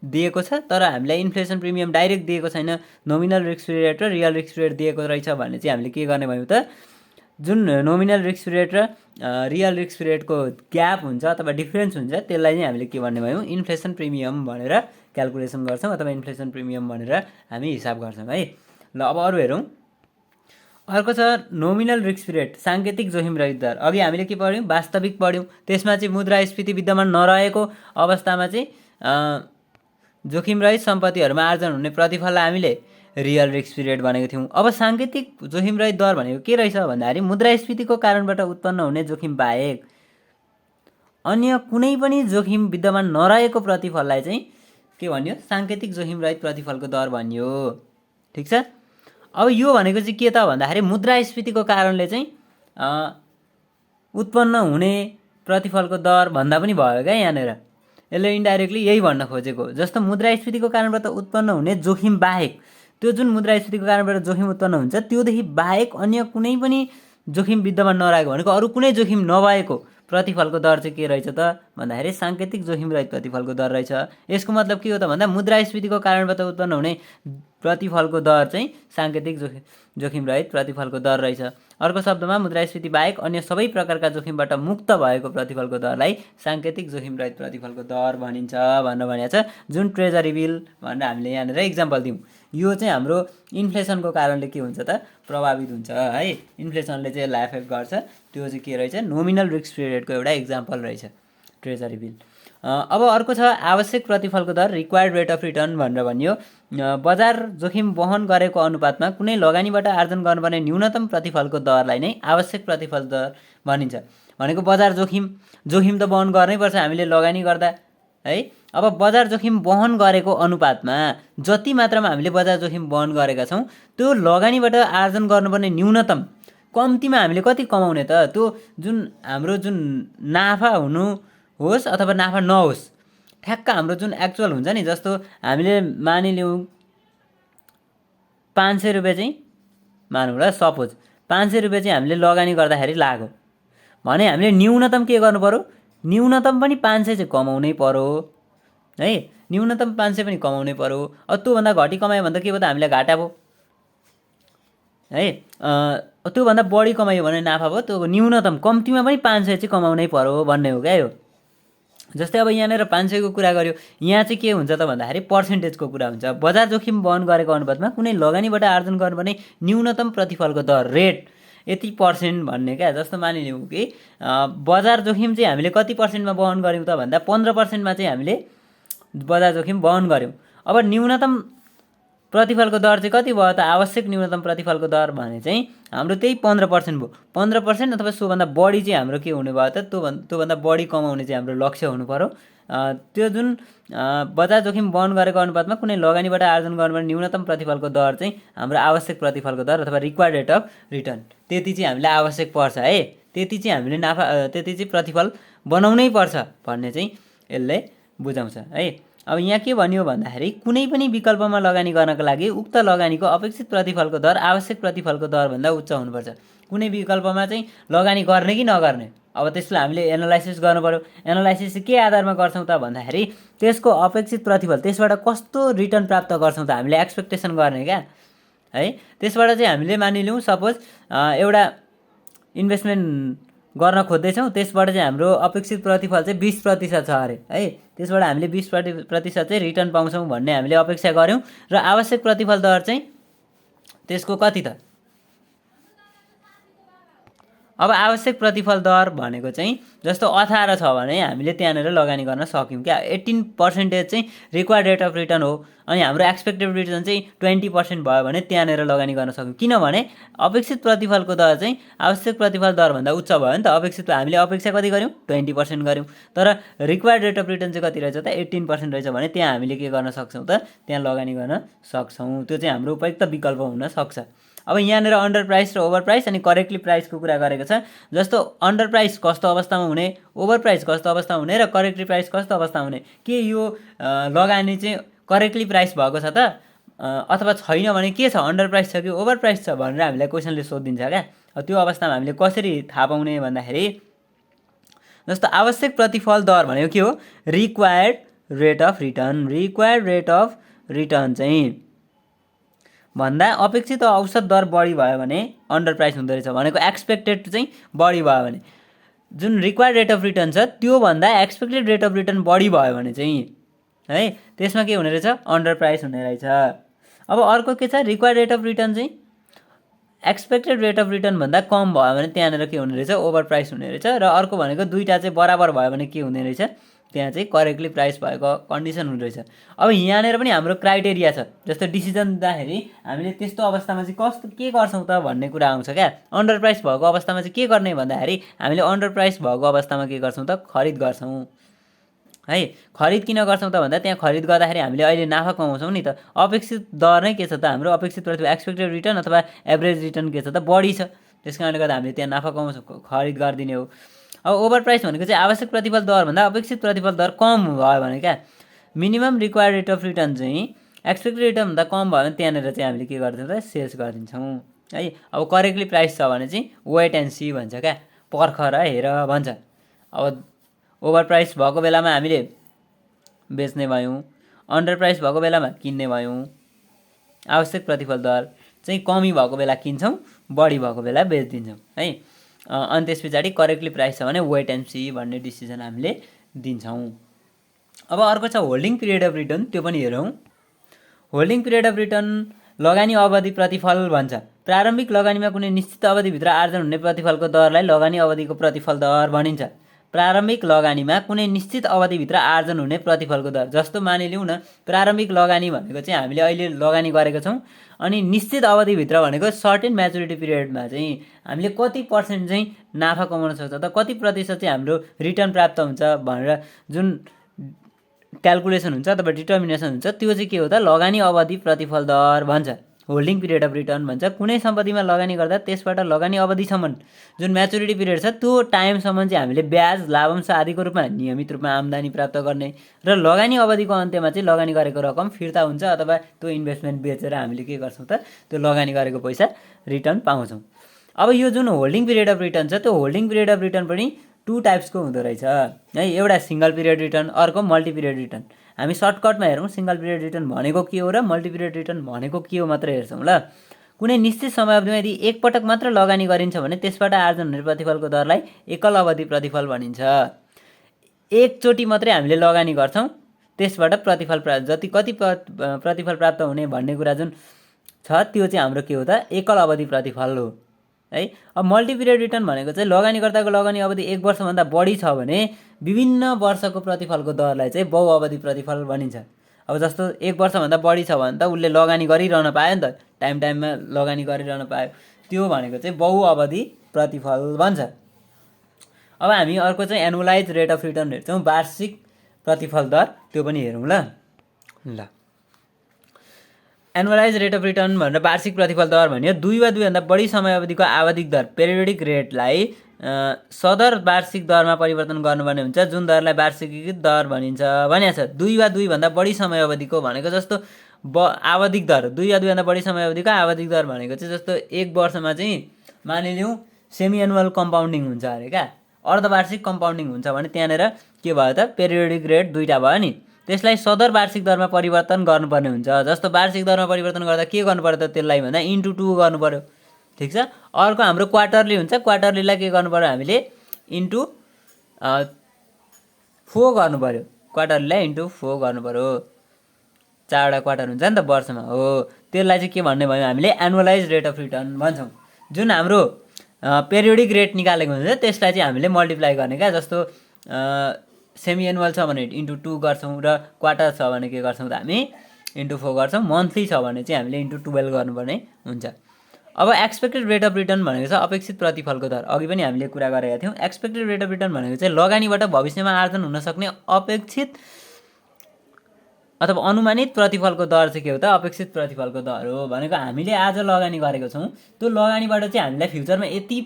Speaker 1: दिएको छ तर हामीलाई इन्फ्लेसन प्रिमियम डाइरेक्ट दिएको छैन, नोमिनल रिस्क फ्री रेट र रियल रिस्क फ्री रेट दिएको रहेछ भने चाहिँ हामीले के गर्ने भयौँ त? जुन नोमिनल रिस्क फ्री रेट र रियल रिस्क फ्री रेटको ग्याप हुन्छ अथवा डिफ्रेन्स हुन्छ त्यसलाई चाहिँ हामीले के भन्ने भयौँ? इन्फ्लेसन प्रिमियम भनेर क्यालकुलेसन गर्छौँ अथवा इन्फ्लेसन प्रिमियम भनेर हामी हिसाब गर्छौँ है। ल अब अरू हेरौँ। अर्को छ नोमिनल रिस्क फ्री रेट, साङ्केतिक जोखिमरहित दर। अघि हामीले के पढ्यौँ? वास्तविक पढ्यौँ। त्यसमा चाहिँ मुद्रास्फीति विद्यमान नरहेको अवस्थामा चाहिँ जोखिमरहित सम्पत्तिहरूमा आर्जन हुने प्रतिफललाई हामीले रियल रिस्क फ्री रेट भनेको थियौँ। अब साङ्केतिक जोखिमरहित दर भनेको के रहेछ भन्दाखेरि मुद्रास्फीतिको कारणबाट उत्पन्न हुने जोखिम बाहेक अन्य कुनै पनि जोखिम विद्यमान नरहेको प्रतिफललाई चाहिँ के भन्यो? साङ्केतिक जोखिमरहित प्रतिफलको दर भन्यो। ठिक छ। अब यो भनेको चाहिँ के त भन्दाखेरि मुद्रास्फीतिको कारणले चाहिँ उत्पन्न हुने प्रतिफलको दर भन्दा पनि भयो क्या यहाँनिर। यसले इन्डाइरेक्टली यही भन्न खोजेको। जस्तो मुद्रास्फीतिको कारणबाट उत्पन्न हुने जोखिम बाहेक, त्यो जुन मुद्रास्फीतिको कारणबाट जोखिम उत्पन्न हुन्छ त्योदेखि बाहेक अन्य कुनै पनि जोखिम विद्यमान नरहेको भनेको अरू कुनै जोखिम नभएको प्रतिफलको दर चाहिँ के रहेछ त भन्दाखेरि साङ्केतिक जोखिमरहित प्रतिफलको दर रहेछ। यसको मतलब के हो त भन्दा मुद्रास्फीतिको कारणबाट उत्पन्न हुने प्रतिफलको दर चाहिँ साङ्केतिक जोखिमरहित प्रतिफलको दर रहेछ। अर्को शब्दमा मुद्रास्फीति बाहेक अन्य सबै प्रकारका जोखिमबाट मुक्त भएको प्रतिफलको दरलाई साङ्केतिक जोखिमरहित प्रतिफलको दर भनिन्छ भनेर भनेको छ। जुन ट्रेजरी बिल भनेर हामीले यहाँनिर इक्जाम्पल दिउँ, यो चाहिँ हाम्रो इन्फ्लेसनको कारणले के हुन्छ त? प्रभावित हुन्छ है। इन्फ्लेसनले चाहिँ यसलाई एफेक्ट गर्छ। त्यो चाहिँ के रहेछ? नोमिनल रिस्क फ्री रेटको एउटा इक्जाम्पल रहेछ ट्रेजरी बिल। अब अर्को छ आवश्यक प्रतिफलको दर, रिक्वायर्ड रेट अफ रिटर्न भनेर भनियो। बजार जोखिम वहन गरेको अनुपातमा कुनै लगानीबाट आर्जन गर्नुपर्ने न्यूनतम प्रतिफलको दरलाई नै आवश्यक प्रतिफल दर भनिन्छ। भनेको बजार जोखिम त वहन गर्नैपर्छ हामीले लगानी गर्दा है। अब बजार जोखिम वहन गरेको अनुपातमा जति मात्रामा हामीले बजार जोखिम वहन गरेका छौँ त्यो लगानीबाट आर्जन गर्नुपर्ने न्यूनतम कम्तीमा हामीले कति कमाउने त? त्यो जुन हाम्रो जुन नाफा हुनु होस् अथवा नाफा नहोस्, ठ्याक्क हाम्रो जुन एक्चुअल हुन्छ नि, जस्तो हामीले मानिलिउँ 500 रुपियाँ चाहिँ मानौँ ल, सपोज 500 रुपियाँ चाहिँ हामीले लगानी गर्दाखेरि लाग्यो भने हामीले न्यूनतम के गर्नु पऱ्यो? न्यूनतम पनि 500 चाहिँ कमाउनै पऱ्यो है। न्यूनतम 500 पनि कमाउनै पऱ्यो। अब त्योभन्दा घटी कमायो भने त के भयो त? हामीलाई घाटा भयो है। त्योभन्दा बढी कमायो भने नाफा भयो। त्यो न्यूनतम कम्तीमा पनि 500 चाहिँ कमाउनै पऱ्यो भन्ने हो क्या यो। जस्तै अब यहाँनिर 500 को कुरा गर्यो, यहाँ चाहिँ के हुन्छ त भन्दाखेरि पर्सेन्टेजको कुरा हुन्छ। बजार जोखिम वहन गरेको अनुपातमा कुनै लगानीबाट आर्जन गर्नुपर्ने न्यूनतम प्रतिफलको दर रेट यति % भन्ने क्या। जस्तो मानिलिउँ कि बजार जोखिम चाहिँ हामीले कति % वहन गऱ्यौँ त भन्दा 15% चाहिँ हामीले बजार जोखिम वहन गऱ्यौँ। अब न्यूनतम प्रतिफलको दर चाहिँ कति भयो त? आवश्यक न्यूनतम प्रतिफलको दर भने चाहिँ हाम्रो त्यही 15% भयो। 15% अथवा सोभन्दा बढी चाहिँ हाम्रो के हुने भयो त? त्योभन्दा बढी कमाउने चाहिँ हाम्रो लक्ष्य हुनु पर्यो। त्यो जुन बजार जोखिम वहन गरेको अनुपातमा कुनै लगानीबाट आर्जन गर्नुपर्ने न्यूनतम प्रतिफलको दर चाहिँ हाम्रो आवश्यक प्रतिफलको दर अथवा रिक्वायर्ड रेट अफ रिटर्न, त्यति चाहिँ हामीलाई आवश्यक पर्छ है। त्यति चाहिँ हामीले त्यति चाहिँ प्रतिफल बनाउनै पर्छ भन्ने चाहिँ यसले बुझाउँछ है। अब यहाँ के भन्यो भन्दाखेरि कुनै पनि विकल्पमा लगानी गर्नको लागि उक्त लगानीको अपेक्षित प्रतिफलको दर आवश्यक प्रतिफलको दरभन्दा उच्च हुनुपर्छ। कुनै विकल्पमा चाहिँ लगानी गर्ने कि नगर्ने, अब त्यसलाई हामीले एनालाइसिस गर्नु पर्यो। एनालाइसिस के आधारमा गर्छौँ त भन्दाखेरि त्यसको अपेक्षित प्रतिफल, त्यसबाट कस्तो रिटर्न प्राप्त गर्छौँ त हामीले एक्सपेक्टेसन गर्ने क्या है। त्यसबाट चाहिँ हामीले मानिलिउँ सपोज एउटा इन्भेस्टमेन्ट गर्न खोज्दैछौँ, त्यसबाट चाहिँ हाम्रो अपेक्षित प्रतिफल चाहिँ 20% छ अरे है। त्यसबाट हामीले 20% चाहिँ रिटर्न पाउँछौँ भन्ने हामीले अपेक्षा गऱ्यौँ र आवश्यक प्रतिफल दर चाहिँ त्यसको कति त? अब आवश्यक प्रतिफल दर भनेको चाहिँ जस्तो 18 छ भने हामीले त्यहाँनिर लगानी गर्न सक्यौँ क्या। 18% चाहिँ रिक्वायर्ड रेट अफ रिटर्न हो, अनि हाम्रो एक्सपेक्टेड रिटर्न चाहिँ 20% भयो भने त्यहाँनिर लगानी गर्न सक्यौँ। किनभने अपेक्षित प्रतिफलको दर चाहिँ आवश्यक प्रतिफल दरभन्दा उच्च भयो नि त। अपेक्षित हामीले अपेक्षा कति गऱ्यौँ? 20% गऱ्यौँ, तर रिक्वायर्ड रेट अफ रिटर्न चाहिँ कति रहेछ त? 18% रहेछ भने त्यहाँ हामीले के गर्न सक्छौँ त? त्यहाँ लगानी गर्न सक्छौँ। त्यो चाहिँ हाम्रो उपयुक्त विकल्प हुन सक्छ। अब यहाँनिर अन्डर प्राइस र ओभर प्राइस अनि करेक्टली प्राइसको कुरा गरेको छ। जस्तो अन्डर प्राइस कस्तो अवस्थामा हुने, ओभर प्राइस कस्तो अवस्थामा हुने र करेक्टली प्राइस कस्तो अवस्थामा हुने, के यो लगानी चाहिँ करेक्टली प्राइस भएको छ त अथवा छैन भने के छ, अन्डर प्राइस छ कि ओभर प्राइस छ भनेर हामीलाई क्वेसनले सोधिदिन्छ क्या। त्यो अवस्थामा हामीले कसरी थाहा पाउने भन्दाखेरि जस्तो आवश्यक प्रतिफल दर भनेको के हो? Required rate of return. Required rate of return चाहिँ भन्दा अपेक्षित औसत दर बढी भयो भने अन्डर प्राइस हुँदो रहेछ। भनेको एक्सपेक्टेड चाहिँ बढी भयो भने, जुन रिक्वायर्ड रेट अफ रिटर्न छ त्योभन्दा एक्सपेक्टेड रेट अफ रिटर्न बढी भयो भने चाहिँ है त्यसमा के हुने रहेछ? अन्डर प्राइस हुने रहेछ। अब अर्को के छ? रिक्वायर्ड रेट अफ रिटर्न चाहिँ एक्सपेक्टेड रेट अफ रिटर्न भन्दा कम भयो भने त्यहाँनिर के हुने रहेछ? ओभर प्राइस हुने रहेछ। र अर्को भनेको दुईवटा चाहिँ बराबर भयो भने के हुने रहेछ? त्यहाँ चाहिँ करेक्टली प्राइस भएको कन्डिसन हुने रहेछ। अब यहाँनिर पनि हाम्रो क्राइटेरिया छ। जस्तो डिसिजन दिँदाखेरि हामीले त्यस्तो अवस्थामा चाहिँ कस्तो के गर्छौँ त भन्ने कुरा आउँछ क्या। अन्डर प्राइस भएको अवस्थामा चाहिँ के गर्ने भन्दाखेरि हामीले अन्डर प्राइस भएको अवस्थामा के गर्छौँ त? खरिद गर्छौँ है। खरिद किन गर्छौँ त भन्दा त्यहाँ खरिद गर्दाखेरि हामीले अहिले नाफा कमाउँछौँ नि त। अपेक्षित दर नै के छ त? हाम्रो अपेक्षित प्रतिफल एक्सपेक्टेड रिटर्न अथवा एभरेज रिटर्न के छ त? बढी छ। त्यस कारणले गर्दा हामीले त्यहाँ नाफा कमाउँछौँ, खरिद गरिदिने हो। अब ओभर प्राइस भनेको चाहिँ आवश्यक प्रतिफल दरभन्दा अपेक्षित प्रतिफल दर कम भयो भने क्या, minimum required rate of return चाहिँ एक्सपेक्टेड रिटर्नभन्दा कम भयो भने त्यहाँनिर चाहिँ हामीले के गर्छौँ त? सेल्स गरिदिन्छौँ है। अब करेक्टली प्राइस छ भने चाहिँ वेट एन्ड सी भन्छ क्या, पर्ख र हेर भन्छ। अब ओभर प्राइस भएको बेलामा हामीले बेच्ने भयौँ, अन्डर प्राइस भएको बेलामा किन्ने भयौँ। आवश्यक प्रतिफल दर चाहिँ कमी भएको बेला किन्छौँ, बढी भएको बेला बेचिदिन्छौँ है। अनि त्यस पछाडि करेक्टली प्राइस छ भने वेट एन्ड सी भन्ने डिसिजन हामीले दिन्छौँ। अब अर्को छ होल्डिङ पिरियड अफ रिटर्न। त्यो पनि हेरौँ। होल्डिङ पिरियड अफ रिटर्न लगानी अवधि प्रतिफल भन्छ। प्रारम्भिक लगानीमा कुनै निश्चित अवधिभित्र आर्जन हुने प्रतिफलको दरलाई लगानी अवधिको प्रतिफल दर भनिन्छ। प्रारम्भिक लगानीमा कुनै निश्चित अवधिभित्र आर्जन हुने प्रतिफलको दर, जस्तो मानिलिउँ न प्रारम्भिक लगानी भनेको चाहिँ हामीले अहिले लगानी गरेको छौँ, अनि निश्चित अवधिभित्र भनेको सर्टेन म्याचुरिटी पिरियडमा चाहिँ हामीले कति पर्सेन्ट चाहिँ नाफा कमाउन सक्छ त, कति प्रतिशत चाहिँ हाम्रो रिटर्न प्राप्त हुन्छ भनेर जुन क्यालकुलेसन हुन्छ अथवा डिटर्मिनेसन हुन्छ त्यो चाहिँ के हो त? लगानी अवधि प्रतिफल दर भन्छ। होल्डिङ पिरियड अफ रिटर्न भन्छ। कुनै सम्पत्तिमा लगानी गर्दा त्यसबाट लगानी अवधिसम्म जुन म्याचुरिटी पिरियड छ त्यो टाइमसम्म चाहिँ हामीले ब्याज, लाभांश आदिको रूपमा नियमित रूपमा आम्दानी प्राप्त गर्ने र लगानी अवधिको अन्त्यमा चाहिँ लगानी गरेको रकम फिर्ता हुन्छ अथवा त्यो इन्भेस्टमेन्ट बेचेर हामीले के गर्छौँ त? त्यो लगानी गरेको पैसा रिटर्न पाउँछौँ। अब यो जुन होल्डिङ पिरियड अफ रिटर्न छ त्यो होल्डिङ पिरियड अफ रिटर्न पनि 2 टाइप्सको हुँदो रहेछ है। एउटा सिङ्गल पिरियड रिटर्न, अर्को मल्टी पिरियड रिटर्न। हामी सर्टकटमा हेरौँ सिङ्गल पिरियड रिटर्न भनेको के हो र मल्टी पिरियड रिटर्न भनेको के हो मात्र हेर्छौँ ल। कुनै निश्चित समयावधिमा यदि एकपटक मात्र लगानी गरिन्छ भने त्यसबाट आर्जन हुने प्रतिफलको दरलाई एकल अवधि प्रतिफल भनिन्छ। एकचोटि मात्रै हामीले लगानी गर्छौँ, त्यसबाट प्रतिफल कति प्रतिफल प्राप्त हुने भन्ने कुरा जुन छ त्यो चाहिँ हाम्रो के हो त? एकल अवधि प्रतिफल हो है। अब मल्टी पिरियड रिटर्न भनेको चाहिँ लगानी गर्दाको लगानी अवधि 1 वर्षभन्दा बढी छ भने विभिन्न वर्षको प्रतिफलको दरलाई चाहिँ बहुअवधि प्रतिफल भनिन्छ। अब जस्तो 1 वर्षभन्दा बढी छ भने त उसले लगानी गरिरहन पायो नि त, टाइममा लगानी गरिरहन पायो, त्यो भनेको चाहिँ बहुअवधि प्रतिफल भन्छ। अब हामी अर्को चाहिँ एनुअलाइज रेट अफ रिटर्न हेर्छौँ, वार्षिक प्रतिफल दर। त्यो पनि हेरौँ ल। एनुअलाइज रेट अफ रिटर्न भनेर वार्षिक प्रतिफल दर भन्यो 2 वा 2 भन्दा बढी समयावधिको आवधिक दर पेरियोडिक रेटलाई सदर वार्षिक दरमा परिवर्तन गर्नुपर्ने हुन्छ, जुन दरलाई वार्षिकीकृत दर भनिन्छ भनेको छ। 2 वा 2 भन्दा बढी समयावधिको भनेको जस्तो आवधिक दर, 2 वा 2 भन्दा बढी समयावधिको आवधिक दर भनेको चाहिँ जस्तो 1 वर्षमा चाहिँ मानिलिउँ सेमी एनुअल कम्पाउन्डिङ हुन्छ अरे क्या, अर्धवार्षिक कम्पाउन्डिङ हुन्छ भने त्यहाँनिर के भयो त? पेरियोडिक रेट 2टा भयो नि। त्यसलाई सदर वार्षिक दरमा परिवर्तन गर्नुपर्ने हुन्छ। जस्तो वार्षिक दरमा परिवर्तन गर्दा के गर्नु पर्यो त? त्यसलाई भन्दा इन्टु 2 गर्नु पर्यो, ठिक छ। अर्को हाम्रो क्वार्टरली हुन्छ, क्वार्टरलीलाई के गर्नु पर्यो? हामीले इन्टु 4 गर्नु पर्यो, क्वार्टरलीलाई इन्टु 4 गर्नु पर्यो। 4वटा क्वार्टर हुन्छ नि त वर्षमा, हो। त्यसलाई चाहिँ के भन्ने भयो? हामीले एनुअलाइज रेट अफ रिटर्न भन्छौँ। जुन हाम्रो पेरियोडिक रेट निकालेको हुन्छ त्यसलाई चाहिँ हामीले मल्टिप्लाई गर्ने क्या। जस्तो सेमी एनुअल छ भने इन्टु 2 गर्छौँ र क्वार्टर छ भने के गर्छौँ त हामी इन्टु 4 गर्छौँ। मन्थली छ भने चाहिँ हामीले इन्टु 12 गर्नुपर्ने हुन्छ। अब एक्सपेक्टेड रेट अफ रिटर्न भनेको छ अपेक्षित प्रतिफलको दर। अघि पनि हामीले कुरा गरेका थियौँ। एक्सपेक्टेड रेट अफ रिटर्न भनेको चाहिँ लगानीबाट भविष्यमा आर्जन हुन सक्ने अपेक्षित अथवा अनुमानित प्रतिफलको दर चाहिँ के हो त अपेक्षित प्रतिफलको दर हो। भनेको हामीले आज लगानी गरेको छौँ त्यो लगानीबाट चाहिँ हामीलाई फ्युचरमा यति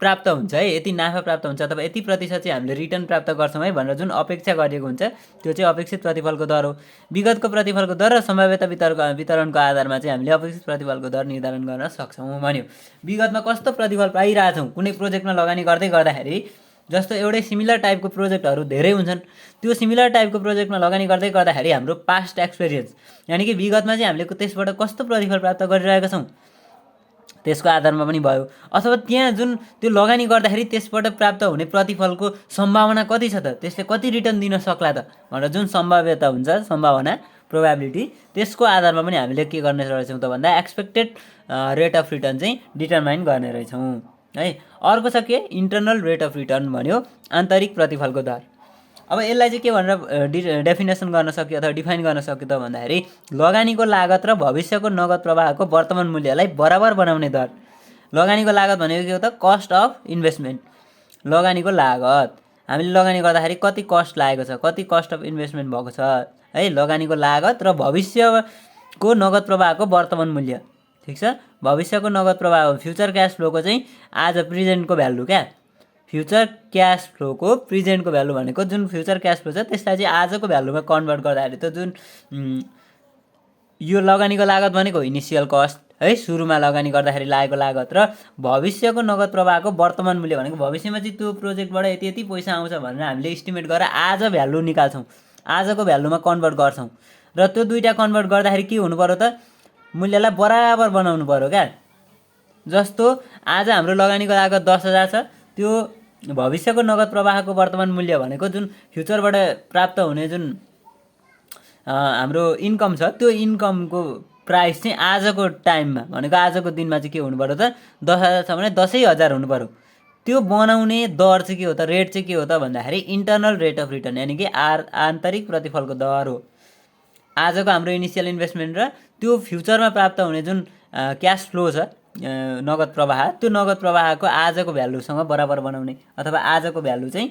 Speaker 1: प्राप्त हुन्छ है, यति नाफा प्राप्त हुन्छ अथवा यति प्रतिशत चाहिँ हामीले रिटर्न प्राप्त गर्छौँ है भनेर जुन अपेक्षा गरिएको हुन्छ त्यो चाहिँ अपेक्षित प्रतिफलको दर हो। विगतको प्रतिफलको दर र सम्भाव्यता वितरणको आधारमा चाहिँ हामीले अपेक्षित प्रतिफलको दर निर्धारण गर्न सक्छौँ भन्यो। विगतमा कस्तो प्रतिफल पाइरहेछौँ कुनै प्रोजेक्टमा लगानी गर्दै गर्दाखेरि, जस्तो एउटै सिमिलर टाइपको प्रोजेक्टहरू धेरै हुन्छन्, त्यो सिमिलर टाइपको प्रोजेक्टमा लगानी गर्दै गर्दाखेरि हाम्रो पास्ट एक्सपिरियन्स यानि कि विगतमा चाहिँ हामीले त्यसबाट कस्तो प्रतिफल प्राप्त गरिरहेका छौँ त्यसको आधारमा पनि भयो। अथवा त्यहाँ जुन त्यो लगानी गर्दाखेरि त्यसबाट प्राप्त हुने प्रतिफलको सम्भावना कति छ त, त्यसले कति रिटर्न दिन सक्ला त भनेर जुन सम्भाव्यता हुन्छ, सम्भावना प्रोबेबिलिटी, त्यसको आधारमा पनि हामीले के गर्ने रहेछौँ त भन्दा एक्सपेक्टेड रेट अफ रिटर्न चाहिँ डिटरमाइन गर्ने रहेछौँ है। अर्को छ के इन्टरनल रेट अफ रिटर्न भन्यो आन्तरिक प्रतिफलको दर। अब यसलाई चाहिँ के भनेर डेफिनेसन गर्न सक्यो अथवा डिफाइन गर्न सक्यो त भन्दाखेरि लगानीको लागत र भविष्यको नगद प्रवाहको वर्तमान मूल्यलाई बराबर बनाउने दर। लगानीको लागत भनेको के हो त कस्ट अफ इन्भेस्टमेन्ट। लगानीको लागत हामीले लगानी गर्दाखेरि कति कस्ट लागेको छ, कति कस्ट अफ इन्भेस्टमेन्ट भएको छ है, लगानीको लागत र भविष्यको नगद प्रवाहको वर्तमान मूल्य। ठिक छ, भविष्यको नगद प्रवाह फ्युचर क्यास फ्लोको चाहिँ आज प्रेजेन्टको भ्यालु क्या। फ्युचर क्यास फ्लोको प्रेजेन्टको भ्यालु भनेको जुन फ्युचर क्यास फ्लो छ त्यसलाई चाहिँ आजको भ्यालुमा कन्भर्ट गर्दाखेरि त जुन यो लगानीको लागत भनेको इनिसियल कस्ट है, सुरुमा लगानी गर्दाखेरि लागेको लागत, र भविष्यको नगद प्रवाहको वर्तमान मूल्य भनेको भविष्यमा चाहिँ त्यो प्रोजेक्टबाट यति यति पैसा आउँछ भनेर हामीले इस्टिमेट गरेर आज भ्यालु निकाल्छौँ, आजको भ्यालुमा कन्भर्ट गर्छौँ र त्यो दुईवटा कन्भर्ट गर्दाखेरि के हुनु पर्यो त मूल्यलाई बराबर बनाउनु पर्यो क्या। जस्तो आज हाम्रो लगानीको लागत 10,000 छ, त्यो भविष्यको नगद प्रवाहको वर्तमान मूल्य भनेको जुन फ्युचरबाट प्राप्त हुने जुन हाम्रो इन्कम छ त्यो इन्कमको प्राइस चाहिँ आजको टाइममा भनेको आजको दिनमा चाहिँ के हुनु पर्यो त 10,000 छ भने 10,000 हुनु पर्यो। त्यो बनाउने दर चाहिँ के हो त, रेट चाहिँ के हो त भन्दाखेरि इन्टरनल रेट अफ रिटर्न यानि कि आन्तरिक प्रतिफलको दर हो। आजको हाम्रो इनिसियल इन्भेस्टमेन्ट र त्यो फ्युचरमा प्राप्त हुने जुन क्यास फ्लो छ नगद प्रवाह, त्यो नगद प्रवाहको आजको भ्यालुसँग बराबर बनाउने अथवा आजको भ्यालु चाहिँ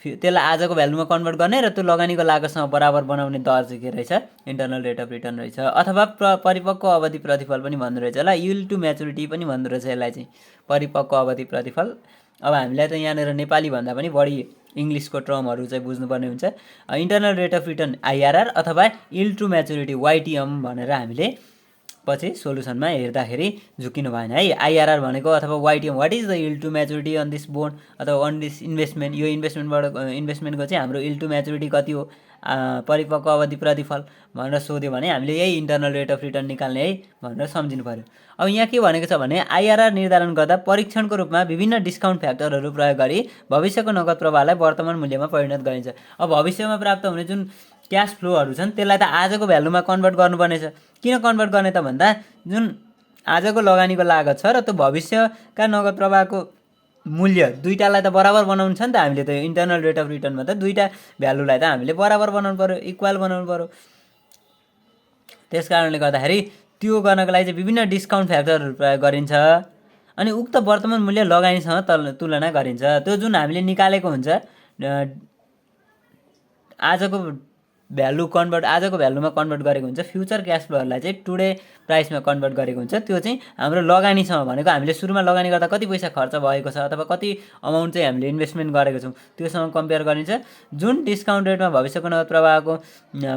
Speaker 1: त्यसलाई आजको भ्यालुमा कन्भर्ट गर्ने र त्यो लगानीको लागतसँग बराबर बनाउने दर चाहिँ के रहेछ इन्टरनल रेट अफ रिटर्न रहेछ। अथवा परिपक्व अवधि प्रतिफल पनि भन्दो रहेछ ल, यिल्ड टु म्याचुरिटी पनि भन्दो रहेछ यसलाई चाहिँ, परिपक्व अवधि प्रतिफल। अब हामीलाई त यहाँनिर नेपाली भन्दा पनि बढी इङ्ग्लिसको टर्महरू चाहिँ बुझ्नुपर्ने हुन्छ। Internal rate of return IRR अथवा यिल्ड टु म्याचुरिटी वाइटिएम भनेर हामीले पछि सोलुसनमा हेर्दाखेरि झुकिनु भएन है। आइआरआर भनेको अथवा YTM what is the yield to maturity on this bond अथवा अन दिस इन्भेस्टमेन्ट, यो इन्भेस्टमेन्टको चाहिँ हाम्रो यिल्ड टु म्याचुरिटी कति हो, परिपक्व अवधि प्रतिफल भनेर सोध्यो भने हामीले यही इन्टरनल रेट अफ रिटर्न निकाल्ने है भनेर सम्झिनु पर्यो। अब यहाँ के भनेको छ भने आइआरआर निर्धारण गर्दा परीक्षणको रूपमा विभिन्न डिस्काउन्ट फ्याक्टरहरू प्रयोग गरी भविष्यको नगद प्रवाहलाई वर्तमान मूल्यमा परिणत गरिन्छ। अब भविष्यमा प्राप्त हुने जुन क्यास फ्लोहरू छन् त्यसलाई त आजको भ्यालुमा कन्भर्ट गर्नुपर्ने छ। किन कन्भर्ट गर्ने त भन्दा जुन आजको लगानीको लागत छ र त्यो भविष्यका नगद प्रवाहको मूल्य दुईटालाई त बराबर बनाउनु छ नि त हामीले, त इन्टरनल रेट अफ रिटर्नमा त दुईटा भ्यालुलाई त हामीले बराबर बनाउनु पर्यो, इक्वल बनाउनु पर्यो। त्यस कारणले गर्दाखेरि त्यो गर्नको लागि चाहिँ विभिन्न डिस्काउन्ट फ्याक्टरहरू प्रयोग गरिन्छ अनि उक्त वर्तमान मूल्य लगानीसँग तुलना गरिन्छ। त्यो जुन हामीले निकालेको हुन्छ आजको भ्यालुमा कन्भर्ट गरेको हुन्छ, फ्युचर क्यास फ्लोहरूलाई चाहिँ टुडे प्राइसमा कन्भर्ट गरेको हुन्छ, त्यो चाहिँ हाम्रो लगानीसँग भनेको हामीले सुरुमा लगानी गर्दा कति पैसा खर्च भएको छ अथवा कति अमाउन्ट चाहिँ हामीले इन्भेस्टमेन्ट गरेको छौँ त्योसँग कम्पेयर गरिन्छ। जुन डिस्काउन्ट रेटमा भविष्यको नगद प्रवाहको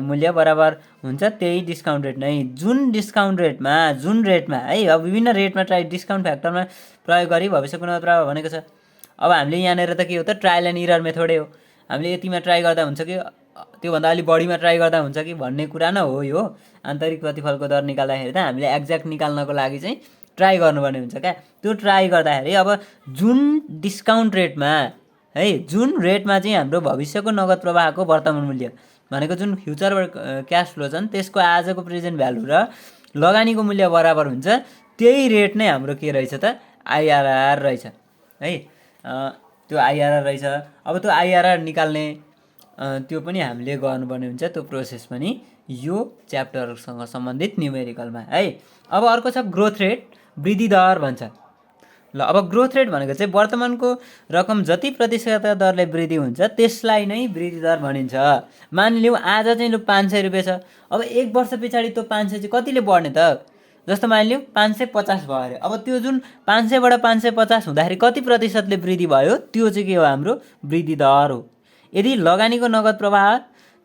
Speaker 1: मूल्य बराबर हुन्छ त्यही डिस्काउन्ट रेट नै, जुन रेटमा है, अब विभिन्न रेटमा डिस्काउन्ट फ्याक्टरमा प्रयोग गरी भविष्यको नगद प्रवाह भनेको छ। अब हामीले यहाँनिर त के हो त ट्रायल एन्ड इरर मेथडै हो, हामीले यतिमा ट्राई गर्दा हुन्छ कि त्योभन्दा अलि बढीमा ट्राई गर्दा हुन्छ कि भन्ने कुरा न हो। यो आन्तरिक प्रतिफलको दर निकाल्दाखेरि त हामीले एक्ज्याक्ट निकाल्नको लागि चाहिँ ट्राई गर्नुपर्ने हुन्छ क्या। त्यो ट्राई गर्दाखेरि अब जुन डिस्काउन्ट रेटमा है, जुन रेटमा चाहिँ हाम्रो भविष्यको नगद प्रवाहको वर्तमान मूल्य भनेको जुन फ्युचर क्यास फ्लो छन् त्यसको आजको प्रेजेन्ट भ्यालु र लगानीको मूल्य बराबर हुन्छ, त्यही रेट नै हाम्रो के रहेछ त आइआरआर रहेछ है। त्यो आइआरआर रहेछ। अब त्यो आइआरआर निकाल्ने त्यो पनि हामीले गर्नुपर्ने हुन्छ, त्यो प्रोसेस पनि यो च्याप्टरसँग सम्बन्धित न्युमेरिकलमा है। अब अर्को छ ग्रोथ रेट, वृद्धि दर भन्छ। ल अब ग्रोथ रेट भनेको चाहिँ वर्तमानको रकम जति प्रतिशत दरले वृद्धि हुन्छ त्यसलाई नै वृद्धि दर भनिन्छ। मानिलिउँ आज चाहिँ लु 500 रुपियाँ छ, अब 1 वर्ष पछाडि त्यो 500 चाहिँ कतिले बढ्ने त? जस्तो मानिलिउँ 550 भयो अरे, अब त्यो जुन 500 बाट 550 हुँदाखेरि कति प्रतिशतले वृद्धि भयो, त्यो चाहिँ के हो? हाम्रो वृद्धि दर हो। यदि लगानीको नगद प्रवाह,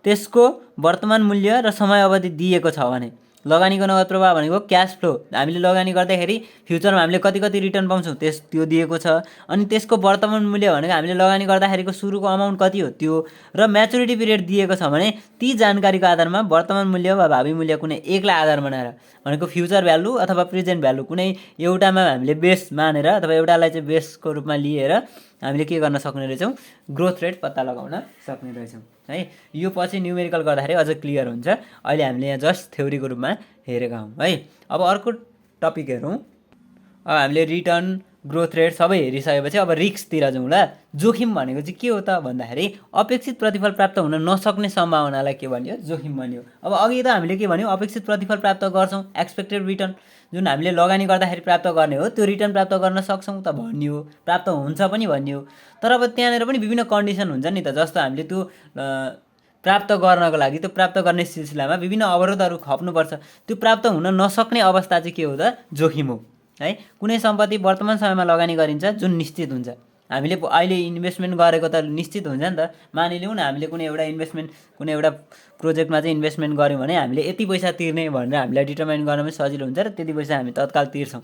Speaker 1: त्यसको वर्तमान मूल्य र समय अवधि दिएको छ भने, लगानीको नगद प्रवाह भनेको क्यास फ्लो, हामीले लगानी गर्दाखेरि फ्युचरमा हामीले कति कति रिटर्न पाउँछौँ त्यो दिएको छ। अनि त्यसको वर्तमान मूल्य भनेको हामीले लगानी गर्दाखेरिको सुरुको अमाउन्ट कति हो त्यो, र म्याचुरिटी पिरियड दिएको छ भने ती जानकारीको आधारमा वर्तमान मूल्य वा भावी मूल्य कुनै एकलाई आधार बनाएर भनेको फ्युचर भ्यालु अथवा प्रेजेन्ट भ्यालु कुनै एउटामा हामीले बेस मानेर अथवा एउटालाई चाहिँ बेसको रूपमा लिएर हामीले के गर्न सक्ने रहेछौँ? ग्रोथ रेट पत्ता लगाउन सक्ने रहेछौँ है। यो पछि न्युमेरिकल गर्दाखेरि अझ क्लियर हुन्छ। अहिले हामीले यहाँ जस्ट थ्योरीको रूपमा हेरेका हौँ है। अब अर्को टपिक हेरौँ। अब हामीले रिटर्न, ग्रोथ रेट सबै हेरिसकेपछि अब रिस्कतिर जाउँ ल। जोखिम भनेको चाहिँ के हो त भन्दाखेरि अपेक्षित प्रतिफल प्राप्त हुन नसक्ने सम्भावनालाई के भनियो? जोखिम भनियो। अब अघि त हामीले के भन्यौँ? अपेक्षित प्रतिफल प्राप्त गर्छौँ, एक्सपेक्टेड रिटर्न, जुन हामीले लगानी गर्दाखेरि प्राप्त गर्ने हो त्यो रिटर्न प्राप्त गर्न सक्छौँ त भनियो, प्राप्त हुन्छ पनि भनियो। तर अब त्यहाँनिर पनि विभिन्न कन्डिसन हुन्छ नि त। जस्तो हामीले त्यो प्राप्त गर्नको लागि त्यो प्राप्त गर्ने सिलसिलामा विभिन्न अवरोधहरू खप्नुपर्छ। त्यो प्राप्त हुन नसक्ने अवस्था चाहिँ के हो त? जोखिम हो है। कुनै सम्पत्ति वर्तमान समयमा लगानी गरिन्छ जुन निश्चित हुन्छ। हामीले अहिले इन्भेस्टमेन्ट गरेको त निश्चित हुन्छ नि त। मानिलिउँ न हामीले कुनै एउटा इन्भेस्टमेन्ट, कुनै एउटा प्रोजेक्टमा चाहिँ इन्भेस्टमेन्ट गऱ्यौँ भने हामीले यति पैसा तिर्ने भनेर हामीलाई डिटर्माइन गर्न पनि सजिलो हुन्छ र त्यति पैसा हामी तत्काल तिर्छौँ,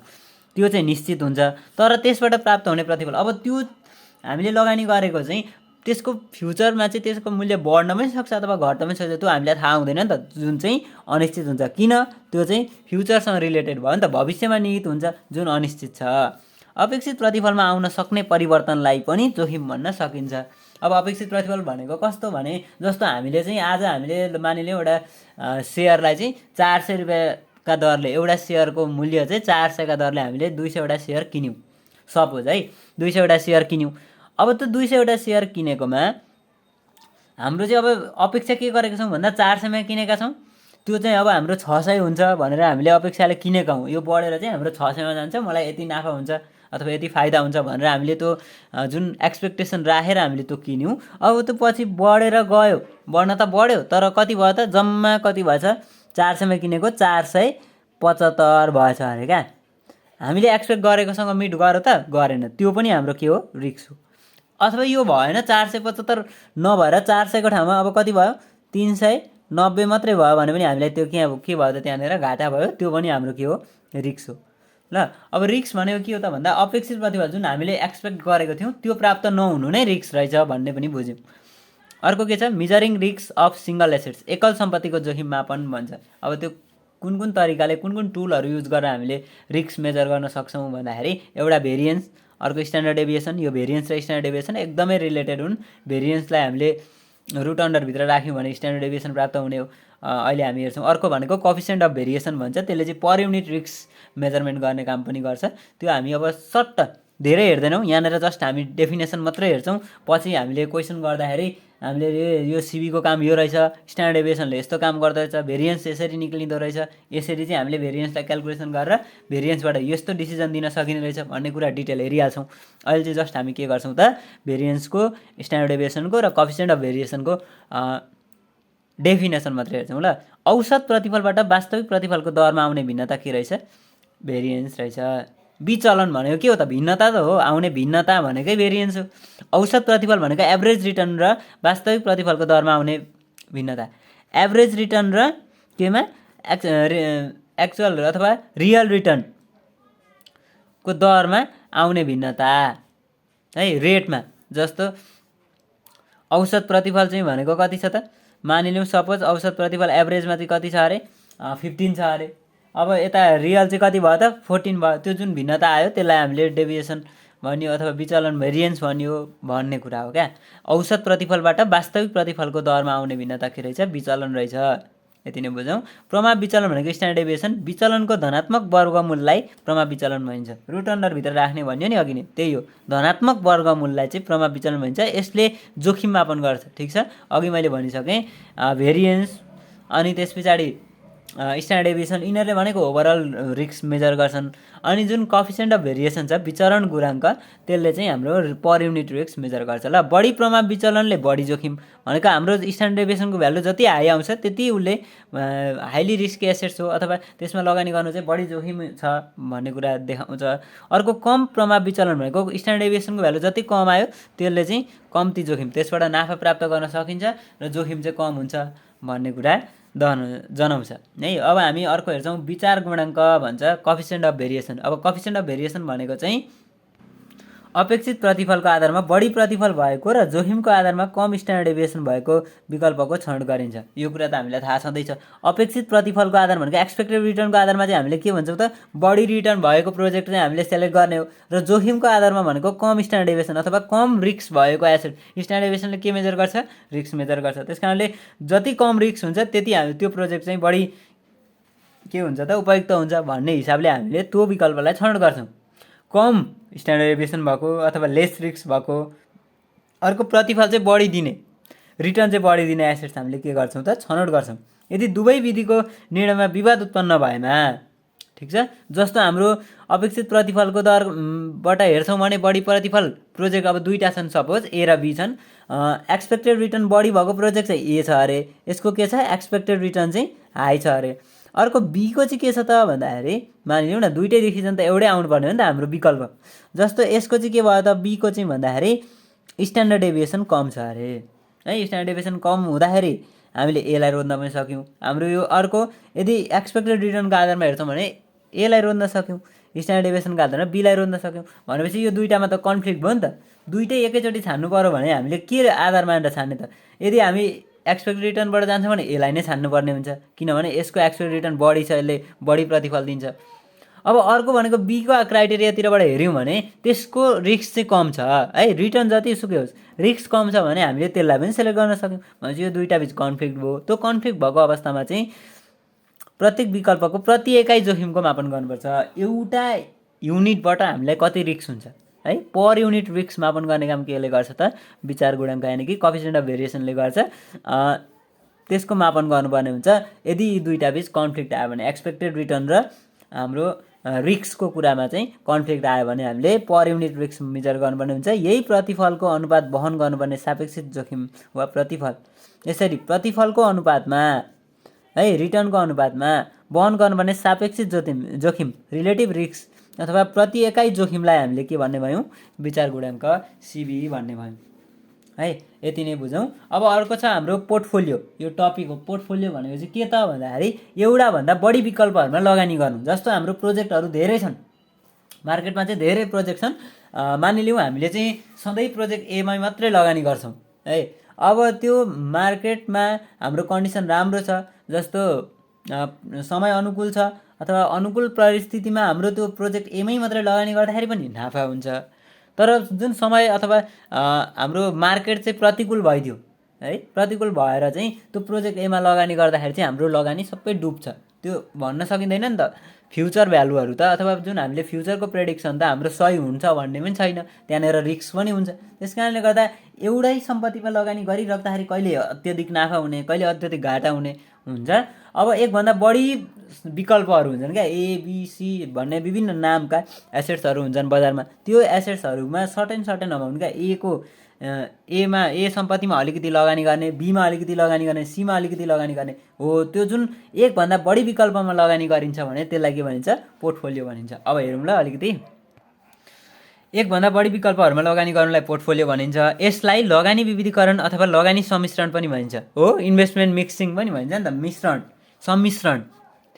Speaker 1: त्यो चाहिँ निश्चित हुन्छ। तर त्यसबाट प्राप्त हुने प्रतिफल, अब त्यो हामीले लगानी गरेको चाहिँ त्यसको फ्युचरमा चाहिँ त्यसको मूल्य बढ्न पनि सक्छ अथवा घट्न पनि सक्छ, त्यो हामीलाई थाहा हुँदैन नि त, जुन चाहिँ अनिश्चित हुन्छ। किन? त्यो चाहिँ फ्युचरसँग रिलेटेड भयो नि त, भविष्यमा निहित हुन्छ, जुन अनिश्चित छ। अपेक्षित प्रतिफलमा आउन सक्ने परिवर्तनलाई पनि जोखिम भन्न सकिन्छ। अब अपेक्षित प्रतिफल भनेको कस्तो भने, जस्तो हामीले चाहिँ आज हामीले मानिलिउँ एउटा सेयरलाई चाहिँ 400 रुपियाँका दरले, एउटा सेयरको मूल्य चाहिँ 400 का दरले हामीले 200 वटा सेयर किन्यौँ, सपोज है 200 वटा सेयर किन्यौँ। अब त्यो 200 वटा सेयर किनेकोमा हाम्रो चाहिँ अब अपेक्षा के गरेका छौँ भन्दा 400 मा किनेका छौँ, त्यो चाहिँ अब हाम्रो 600 हुन्छ भनेर हामीले अपेक्षाले किनेका हौँ। यो बढेर चाहिँ हाम्रो 600 मा जान्छ, मलाई यति नाफा हुन्छ अथवा यति फाइदा हुन्छ भनेर हामीले त्यो जुन एक्सपेक्टेसन राखेर हामीले त्यो किन्यौँ। अब त्यो पछि बढेर गयो, बढ्न त बढ्यो तर कति भयो त? जम्मा कति भएछ? 400 मा किनेको 475 भएछ अरे क्या। हामीले एक्सपेक्ट गरेकोसँग मिट गर्यो त? गरेन। त्यो पनि हाम्रो के हो? रिस्क हो। अथवा यो भएन, 475 नभएर 400 को ठाउँमा अब कति भयो? 390 मात्रै भयो भने पनि हामीलाई त्यो के भयो त? त्यहाँनिर घाटा भयो। त्यो पनि हाम्रो के हो? रिस्क हो। ल अब रिस्क भनेको के हो त भन्दा अपेक्षित प्रतिफल जुन हामीले एक्सपेक्ट गरेको थियौँ त्यो प्राप्त नहुनु नै रिस्क रहेछ भन्ने पनि बुझ्यौँ। अर्को के छ? Measuring risk of single assets, एकल सम्पत्तिको जोखिम मापन भन्छ। अब त्यो कुन कुन तरिकाले, कुन कुन टुलहरू युज गरेर हामीले रिस्क मेजर गर्न सक्छौँ भन्दाखेरि एउटा भेरिएन्स, अर्को स्ट्यान्डर्ड डेभिएसन। यो भेरिएन्स र स्ट्यान्डर्ड डेभिएसन एकदमै रिलेटेड हुन्। भेरिएन्सलाई हामीले रुट अन्डरभित्र राख्यौँ भने स्ट्यान्डर्ड डेभिएसन प्राप्त हुने हो। अहिले हामी हेर्छौँ। अर्को भनेको कोफिसिएन्ट अफ भेरिएसन भन्छ, त्यसले चाहिँ पर युनिट रिस्क मेजरमेन्ट गर्ने काम पनि गर्छ। त्यो हामी अब सट्ट धेरै हेर्दैनौँ, यहाँनिर जस्ट हामी डेफिनेसन मात्रै हेर्छौँ। पछि हामीले क्वेसन गर्दाखेरि हामीले यो सिबीको काम यो रहेछ, स्ट्यान्डर्ड डेभिएसनले यस्तो काम गर्दो रहेछ, भेरिएन्स यसरी निक्लिँदो रहेछ, यसरी चाहिँ हामीले भेरिएन्सलाई क्यालकुलेसन गरेर भेरिएन्सबाट यस्तो डिसिजन दिन सकिने रहेछ भन्ने कुरा डिटेल हेरिहाल्छौँ। अहिले चाहिँ जस्ट हामी के गर्छौँ त? भेरिएन्सको, स्ट्यान्डर्ड डेभिएसनको र कोफिसिएन्ट अफ भेरिएसनको डेफिनेसन मात्रै हेर्छौँ। ल औसत प्रतिफलबाट वास्तविक प्रतिफलको दरमा आउने भिन्नता के रहेछ? भेरिएन्स रहेछ। विचलन भनेको के हो त? भिन्नता त हो, आउने भिन्नता भनेकै भेरिएन्स हो। औसत प्रतिफल भनेको एभरेज रिटर्न र वास्तविक प्रतिफलको दरमा आउने भिन्नता। एभरेज रिटर्न र केमा? एक्चुअल अथवा रियल रिटर्नको दरमा आउने भिन्नता है, रेटमा। जस्तो औसत प्रतिफल चाहिँ भनेको कति छ त? मानिलिउँ सपोज औसत प्रतिफल एभरेजमा चाहिँ कति छ अरे? 15 छ अरे। अब यता रियल चाहिँ कति भयो त? 14 भयो। त्यो जुन भिन्नता आयो त्यसलाई हामीले डेभिएसन भन्यो अथवा विचलन, भेरिएन्स भन्यो भन्ने कुरा हो क्या। औसत प्रतिफलबाट वास्तविक प्रतिफलको दरमा आउने भिन्नता के रहेछ? विचलन रहेछ। यति नै बुझौँ। प्रमाप विचलन भनेको स्ट्यान्डर्ड डेभिएसन, विचलनको धनात्मक वर्गमूललाई प्रमाप विचलन भनिन्छ। रुट अन्डरभित्र राख्ने भन्यो नि अघि नै, त्यही हो, धनात्मक वर्गमूललाई चाहिँ प्रमाप विचलन भनिन्छ। यसले जोखिम मापन गर्छ, ठिक छ। अघि मैले भनिसकेँ भेरिएन्स अनि त्यस पछाडि स्ट्यान्डर्ड डेभिएसन, यिनीहरूले भनेको ओभरअल रिस्क मेजर गर्छन्। अनि जुन कोएफिसिएन्ट अफ भेरिएसन छ, विचरण गुणाङ्क, त्यसले चाहिँ हाम्रो पर युनिट रिस्क मेजर गर्छ। ल, बढी प्रमाप विचलनले बढी जोखिम भनेको हाम्रो स्ट्यान्डर्ड डेभिएसनको भ्यालु जति हाई आउँछ त्यति उसले हाइली रिस्की एसेट्स हो अथवा त्यसमा लगानी गर्नु चाहिँ बढी जोखिम छ भन्ने कुरा देखाउँछ। अर्को कम प्रमाप विचलन भनेको स्ट्यान्डर्ड डेभिएसनको भ्यालु जति कम आयो त्यसले चाहिँ कम्ती जोखिम, त्यसबाट नाफा प्राप्त गर्न सकिन्छ र जोखिम चाहिँ कम हुन्छ भन्ने कुरा जनाउँछ है। अब हामी अर्को हेर्छौँ, विचार गुणाङ्क भन्छ कोएफिसिएन्ट अफ भेरिएसन। अब कोएफिसिएन्ट अफ भेरिएसन भनेको चाहिँ अपेक्षित प्रतिफलको आधारमा बढी प्रतिफल भएको र जोखिमको आधारमा कम स्ट्यान्डर्ड डेभिएसन भएको विकल्पको छनौट गरिन्छ। यो कुरा त हामीलाई थाहा छँदैछ। अपेक्षित प्रतिफलको आधार भनेको एक्सपेक्टेड रिटर्नको आधारमा चाहिँ हामीले के भन्छौँ त, बढी रिटर्न भएको प्रोजेक्ट चाहिँ हामीले सेलेक्ट गर्ने हो। र जोखिमको आधारमा भनेको कम स्ट्यान्डर्ड डेभिएसन अथवा कम रिस्क भएको एसेट। स्ट्यान्डर्ड डेभिएसनले के मेजर गर्छ, रिस्क मेजर गर्छ। त्यस कारणले जति कम रिस्क हुन्छ त्यति हामी त्यो प्रोजेक्ट चाहिँ बढी के हुन्छ त, उपयुक्त हुन्छ भन्ने हिसाबले हामीले त्यो विकल्पलाई छनौट गर्छौँ। कम स्ट्यान्डर्ड डेभिएसन भएको अथवा लेस रिस्क भएको, अर्को प्रतिफल चाहिँ बढी दिने, रिटर्न चाहिँ बढी दिने एसेट्स हामीले के गर्छौँ त, छनौट गर्छौँ। यदि दुवै विधिको निर्णयमा विवाद उत्पन्न भएमा, ठिक छ, जस्तो हाम्रो अपेक्षित प्रतिफलको दरबाट हेर्छौँ भने बढी प्रतिफल प्रोजेक्ट अब दुईवटा छन्, सपोज ए र बी छन्। एक्सपेक्टेड रिटर्न बढी भएको प्रोजेक्ट चाहिँ ए छ अरे, यसको के छ, एक्सपेक्टेड रिटर्न चाहिँ हाई छ अरे। अर्को बीको चाहिँ के छ त भन्दाखेरि, मानिलिउँ न दुइटै डिसिजन त एउटै आउनुपर्ने हो नि त हाम्रो विकल्प। जस्तो यसको चाहिँ के भयो त, बीको चाहिँ भन्दाखेरि स्ट्यान्डर्ड डेभिएसन कम छ अरे है। स्ट्यान्डर्ड डेभिएसन कम हुँदाखेरि हामीले एलाई रोज्न पनि सक्यौँ। हाम्रो यो अर्को यदि एक्सपेक्टेड रिटर्नको आधारमा हेर्छौँ भने एलाई रोज्न सक्यौँ, स्ट्यान्डर्ड डेभिएसनको आधारमा बीलाई रोज्न सक्यौँ। भनेपछि यो दुइटामा त कन्फ्लिक्ट भयो नि त। दुइटै एकैचोटि छान्नु पऱ्यो भने हामीले के आधार मानेर छान्ने त। यदि हामी एक्सपेक्टेड रिटर्नबाट जान्छौँ भने एलाई नै छान्नुपर्ने हुन्छ, किनभने यसको एक्सपेक्टेड रिटर्न बढी छ, यसले बढी प्रतिफल दिन्छ। अब अर्को भनेको बीको क्राइटेरियातिरबाट हेऱ्यौँ भने त्यसको रिस्क चाहिँ कम छ है, रिटर्न जति सुकै होस् रिस्क कम छ भने हामीले त्यसलाई पनि सेलेक्ट गर्न सक्यौँ। भनेपछि यो दुईवटा बिच कन्फ्लिक्ट भयो। त्यो कन्फ्लिक्ट भएको अवस्थामा चाहिँ प्रत्येक विकल्पको प्रति एकाइ जोखिमको मापन गर्नुपर्छ। एउटा युनिटबाट हामीलाई कति रिस्क हुन्छ है, पर युनिट रिस्क मापन गर्ने काम केले गर्छ त, विचार गुणाङ्क यानि कि कोएफिसिएन्ट अफ भेरिएसनले गर्छ। त्यसको मापन गर्नुपर्ने हुन्छ। यदि यी दुईवटा बिच कन्फ्लिक्ट आयो भने, एक्सपेक्टेड रिटर्न र हाम्रो रिस्कको कुरामा चाहिँ कन्फ्लिक्ट आयो भने हामीले पर युनिट रिस्क मेजर गर्नुपर्ने हुन्छ। यही प्रतिफलको अनुपात वहन गर्नुपर्ने सापेक्षित जोखिम वा प्रतिफल। यसरी प्रतिफलको अनुपातमा है, रिटर्नको अनुपातमा वहन गर्नुपर्ने सापेक्षित जोखिम रिलेटिभ रिस्क अथवा प्रति एकाइ जोखिमलाई हामीले के भन्ने भयौँ, विचार गुणाङ्क सिबी भन्ने भयौँ है। यति नै बुझौँ। अब अर्को छ हाम्रो पोर्टफोलियो। यो टपिक हो पोर्टफोलियो भनेको चाहिँ के त भन्दाखेरि एउटाभन्दा बढी विकल्पहरूमा लगानी गर्नु। जस्तो हाम्रो प्रोजेक्टहरू धेरै छन्, मार्केटमा चाहिँ धेरै प्रोजेक्ट छन्। मानिलिउँ हामीले चाहिँ सधैँ प्रोजेक्ट एमा मात्रै लगानी गर्छौँ है। अब त्यो मार्केटमा हाम्रो कन्डिसन राम्रो छ, जस्तो समय अनुकूल छ अथवा अनुकूल परिस्थितिमा हाम्रो त्यो प्रोजेक्ट एमै मात्रै लगानी गर्दाखेरि पनि नाफा हुन्छ। तर जुन समय अथवा हाम्रो मार्केट चाहिँ प्रतिकूल भइदियो है, प्रतिकूल भएर चाहिँ त्यो प्रोजेक्ट एमा लगानी गर्दाखेरि चाहिँ हाम्रो लगानी सबै डुब्छ। त्यो भन्न सकिँदैन नि त। फ्युचर भ्यालुहरू त अथवा जुन हामीले फ्युचरको प्रेडिक्सन त हाम्रो सही हुन्छ भन्ने पनि छैन, त्यहाँनिर रिस्क पनि हुन्छ। त्यस कारणले गर्दा एउटै सम्पत्तिमा लगानी गरिराख्दाखेरि कहिले अत्यधिक नाफा हुने, कहिले अत्यधिक घाटा हुने हुन्छ। अब एकभन्दा बढी विकल्पहरू हुन्छन् क्या, एबिसी भन्ने विभिन्न नामका एसेट्सहरू हुन्छन् बजारमा। त्यो एसेट्सहरूमा सर्टेन अमाउन्ट क्या, एमा ए सम्पत्तिमा अलिकति लगानी गर्ने, बीमा अलिकति लगानी गर्ने, सीमा अलिकति लगानी गर्ने हो। त्यो जुन एकभन्दा बढी विकल्पमा लगानी गरिन्छ भने त्यसलाई के भनिन्छ, पोर्टफोलियो भनिन्छ। अब हेरौँ ल अलिकति। एकभन्दा बढी विकल्पहरूमा लगानी गर्नुलाई पोर्टफोलियो भनिन्छ। यसलाई लगानी विविधीकरण अथवा लगानी सम्मिश्रण पनि भनिन्छ हो, इन्भेस्टमेन्ट मिक्सिङ पनि भनिन्छ नि त, सम्मिश्रण,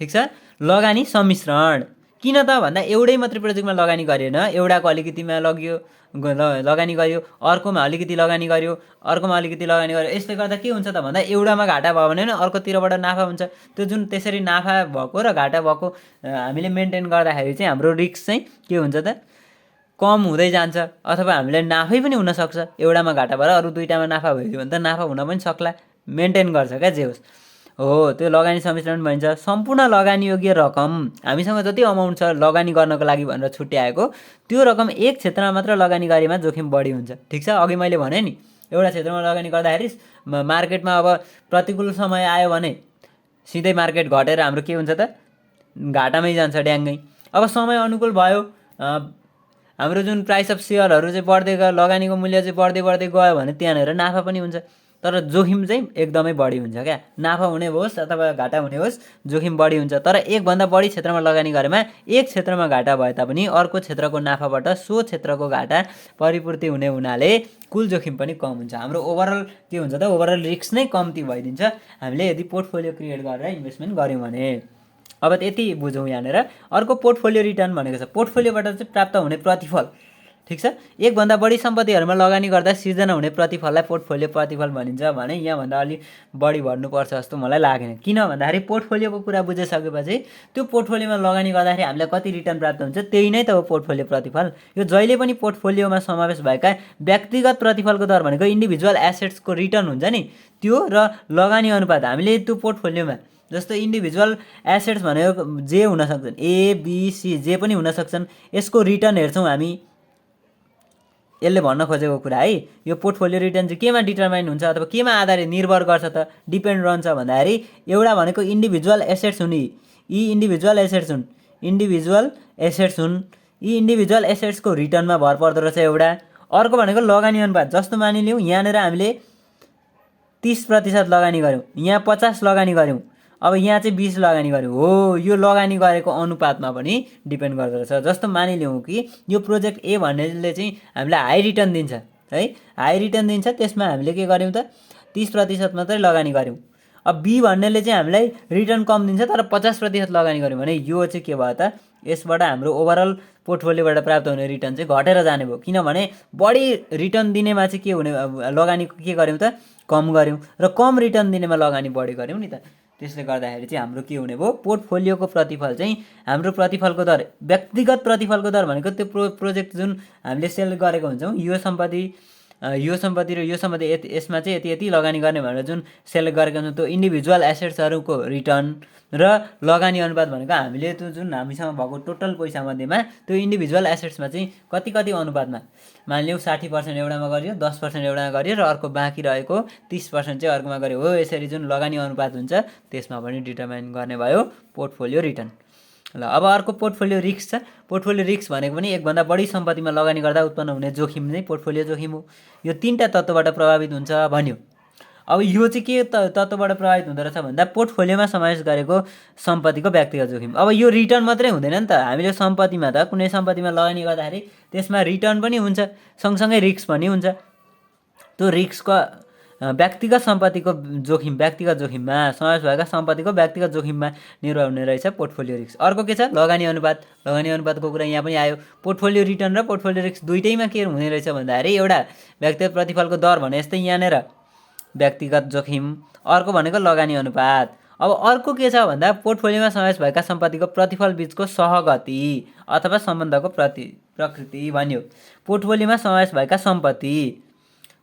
Speaker 1: ठिक छ। लगानी सम्मिश्रण किन त भन्दा एउटै मात्रै प्रोजेक्टमा लगानी गरेन, एउटाको अलिकतिमा लगानी गर्यो, अर्कोमा अलिकति लगानी गर्यो, अर्कोमा अलिकति लगानी गर्यो। यसले गर्दा के हुन्छ त भन्दा एउटामा घाटा भयो भने अर्कोतिरबाट नाफा हुन्छ। त्यो जुन त्यसरी नाफा भएको र घाटा भएको हामीले मेन्टेन गर्दाखेरि चाहिँ हाम्रो रिस्क चाहिँ के हुन्छ त, कम हुँदै जान्छ। अथवा हामीलाई नाफै पनि हुनसक्छ, एउटामा घाटा भएर अरू दुईटामा नाफा भइदियो भने त नाफा हुन पनि सक्ला, मेन्टेन गर्छ क्या जे होस् हो, त्यो लगानी समिश्रण भनिन्छ। सम्पूर्ण लगानीयोग्य रकम, हामीसँग जति अमाउन्ट छ लगानी गर्नको लागि भनेर छुट्याएको, त्यो रकम एक क्षेत्रमा मात्र लगानी गरेमा जोखिम बढी हुन्छ। ठिक छ, अघि मैले भने नि एउटा क्षेत्रमा लगानी गर्दाखेरि मार्केटमा अब प्रतिकूल समय आयो भने सिधै मार्केट घटेर हाम्रो के हुन्छ त, घाटामै जान्छ ड्याङ्गै। अब समय अनुकूल भयो, हाम्रो जुन प्राइस अफ सेयरहरू चाहिँ बढ्दै गयो, लगानीको मूल्य चाहिँ बढ्दै बढ्दै गयो भने त्यहाँनिर नाफा पनि हुन्छ, तर जोखिम चाहिँ एकदमै बढी हुन्छ क्या। नाफा हुने होस् अथवा घाटा हुने होस्, जोखिम बढी हुन्छ। तर एकभन्दा बढी क्षेत्रमा लगानी गरेमा एक क्षेत्रमा घाटा भए तापनि अर्को क्षेत्रको नाफाबाट सो क्षेत्रको घाटा परिपूर्ति हुने हुनाले कुल जोखिम पनि कम हुन्छ। हाम्रो ओभरअल के हुन्छ त, ओभरअल रिस्क नै कम्ती भइदिन्छ हामीले यदि पोर्टफोलियो क्रिएट गरेर इन्भेस्टमेन्ट गऱ्यौँ भने। अब यति बुझौँ यहाँनिर। अर्को पोर्टफोलियो रिटर्न भनेको छ, पोर्टफोलियोबाट चाहिँ प्राप्त हुने प्रतिफल। ठिक छ, एकभन्दा बढी सम्पत्तिहरूमा लगानी गर्दा सिर्जना हुने प्रतिफललाई पोर्टफोलियो प्रतिफल भनिन्छ भने यहाँभन्दा अलिक बढी भन्नुपर्छ जस्तो मलाई लागेन। किन भन्दाखेरि पोर्टफोलियोको कुरा बुझिसकेपछि त्यो पोर्टफोलियोमा लगानी गर्दाखेरि हामीलाई कति रिटर्न प्राप्त हुन्छ त्यही नै त हो पोर्टफोलियो प्रतिफल। यो जहिले पनि पोर्टफोलियोमा समावेश भएका व्यक्तिगत प्रतिफलको दर भनेको इन्डिभिजुअल एसेट्सको रिटर्न हुन्छ नि, त्यो र लगानी अनुपात हामीले त्यो पोर्टफोलियोमा, जस्तो इन्डिभिजुअल एसेट्स भनेको जे हुन सक्छन्, ए बी सी जे पनि हुन सक्छन्, यसको रिटर्न हेर्छौँ हामी। यसले भन्न खोजेको कुरा है, यो पोर्टफोलियो रिटर्न चाहिँ केमा डिटरमाइन हुन्छ अथवा केमा आधारित निर्भर गर्छ त, डिपेन्ड रहन्छ भन्दाखेरि एउटा भनेको इन्डिभिजुअल एसेट्स हुन्, यी इन्डिभिजुअल एसेट्स हुन्, इन्डिभिजुअल एसेट्स हुन्, यी इन्डिभिजुअल एसेट्सको रिटर्नमा भर पर्दो रहेछ एउटा। अर्को भनेको लगानी अनुपात, जस्तो मानिलिउँ यहाँनिर हामीले 30% लगानी गऱ्यौँ, यहाँ 50 लगानी गऱ्यौँ, अब यहाँ चाहिँ 20 लगानी गऱ्यौँ, हो यो लगानी गरेको अनुपातमा पनि डिपेन्ड गर्दो रहेछ। जस्तो मानिलिउँ कि यो प्रोजेक्ट ए भन्नेले चाहिँ हामीलाई हाई रिटर्न दिन्छ है, हाई रिटर्न दिन्छ, त्यसमा हामीले के गऱ्यौँ त 30% मात्रै लगानी गऱ्यौँ। अब बी भन्नेले चाहिँ हामीलाई रिटर्न कम दिन्छ तर 50% लगानी गऱ्यौँ भने यो चाहिँ के भयो त, यसबाट हाम्रो ओभरअल पोर्टफोलियोबाट प्राप्त हुने रिटर्न चाहिँ घटेर जाने भयो। किनभने बढी रिटर्न दिनेमा चाहिँ के हुने, लगानी के गऱ्यौँ त कम गऱ्यौँ, र कम रिटर्न दिनेमा लगानी बढी गऱ्यौँ नि त। त्यसले गर्दाखेरि चाहिँ हाम्रो के हुने भयो, पोर्टफोलियोको प्रतिफल चाहिँ हाम्रो प्रतिफलको दर, व्यक्तिगत प्रतिफलको दर भनेको त्यो प्रोजेक्ट जुन हामीले सेल गरेको हुन्छौँ, यो सम्पत्ति र यो सम्पत्ति यसमा चाहिँ यति यति लगानी गर्ने भनेर जुन सेलेक्ट गरेको हुन्छौँ, त्यो इन्डिभिजुअल एसेट्सहरूको रिटर्न र लगानी अनुपात भनेको हामीले त्यो जुन हामीसँग भएको टोटल पैसा मध्येमा त्यो इन्डिभिजुअल एसेट्समा चाहिँ कति कति अनुपातमा, मानिलिउँ 60% एउटामा गरियो, 10% एउटामा गरियो र अर्को बाँकी रहेको 30% चाहिँ अर्कोमा गरियो, हो यसरी जुन लगानी अनुपात हुन्छ त्यसमा पनि डिटरमाइन गर्ने भयो पोर्टफोलियो रिटर्न। ल अब अर्को पोर्टफोलियो रिस्क छ। पोर्टफोलियो रिस्क भनेको पनि एकभन्दा बढी सम्पत्तिमा लगानी गर्दा उत्पन्न हुने जोखिम नै पोर्टफोलियो जोखिम हो। यो 3टा तत्त्वबाट प्रभावित हुन्छ भन्यो। अब यो चाहिँ के तत्त्वबाट प्रभावित हुँदो रहेछ भन्दा पोर्टफोलियोमा समावेश गरेको सम्पत्तिको व्यक्तिगत जोखिम। अब यो रिटर्न मात्रै हुँदैन नि त, हामीले सम्पत्तिमा त कुनै सम्पत्तिमा लगानी गर्दाखेरि त्यसमा रिटर्न पनि हुन्छ, सँगसँगै रिस्क पनि हुन्छ। त्यो रिस्कको व्यक्तिगत सम्पत्तिको जोखिम, व्यक्तिगत जोखिममा समावेश भएका सम्पत्तिको व्यक्तिगत जोखिममा निर्भर हुने रहेछ पोर्टफोलियो रिस्क। अर्को के छ, लगानी अनुपात। लगानी अनुपातको कुरा यहाँ पनि आयो। पोर्टफोलियो रिटर्न र पोर्टफोलियो रिस्क दुइटैमा के हुने रहेछ भन्दाखेरि एउटा व्यक्तिगत प्रतिफलको दर भने जस्तै यहाँनिर व्यक्तिगत जोखिम, अर्को भनेको लगानी अनुपात। अब अर्को के छ भन्दा पोर्टफोलियोमा समावेश भएका सम्पत्तिको प्रतिफल बिचको सहगति अथवा सम्बन्धको प्रकृति भन्यो। पोर्टफोलियोमा समावेश भएका सम्पत्ति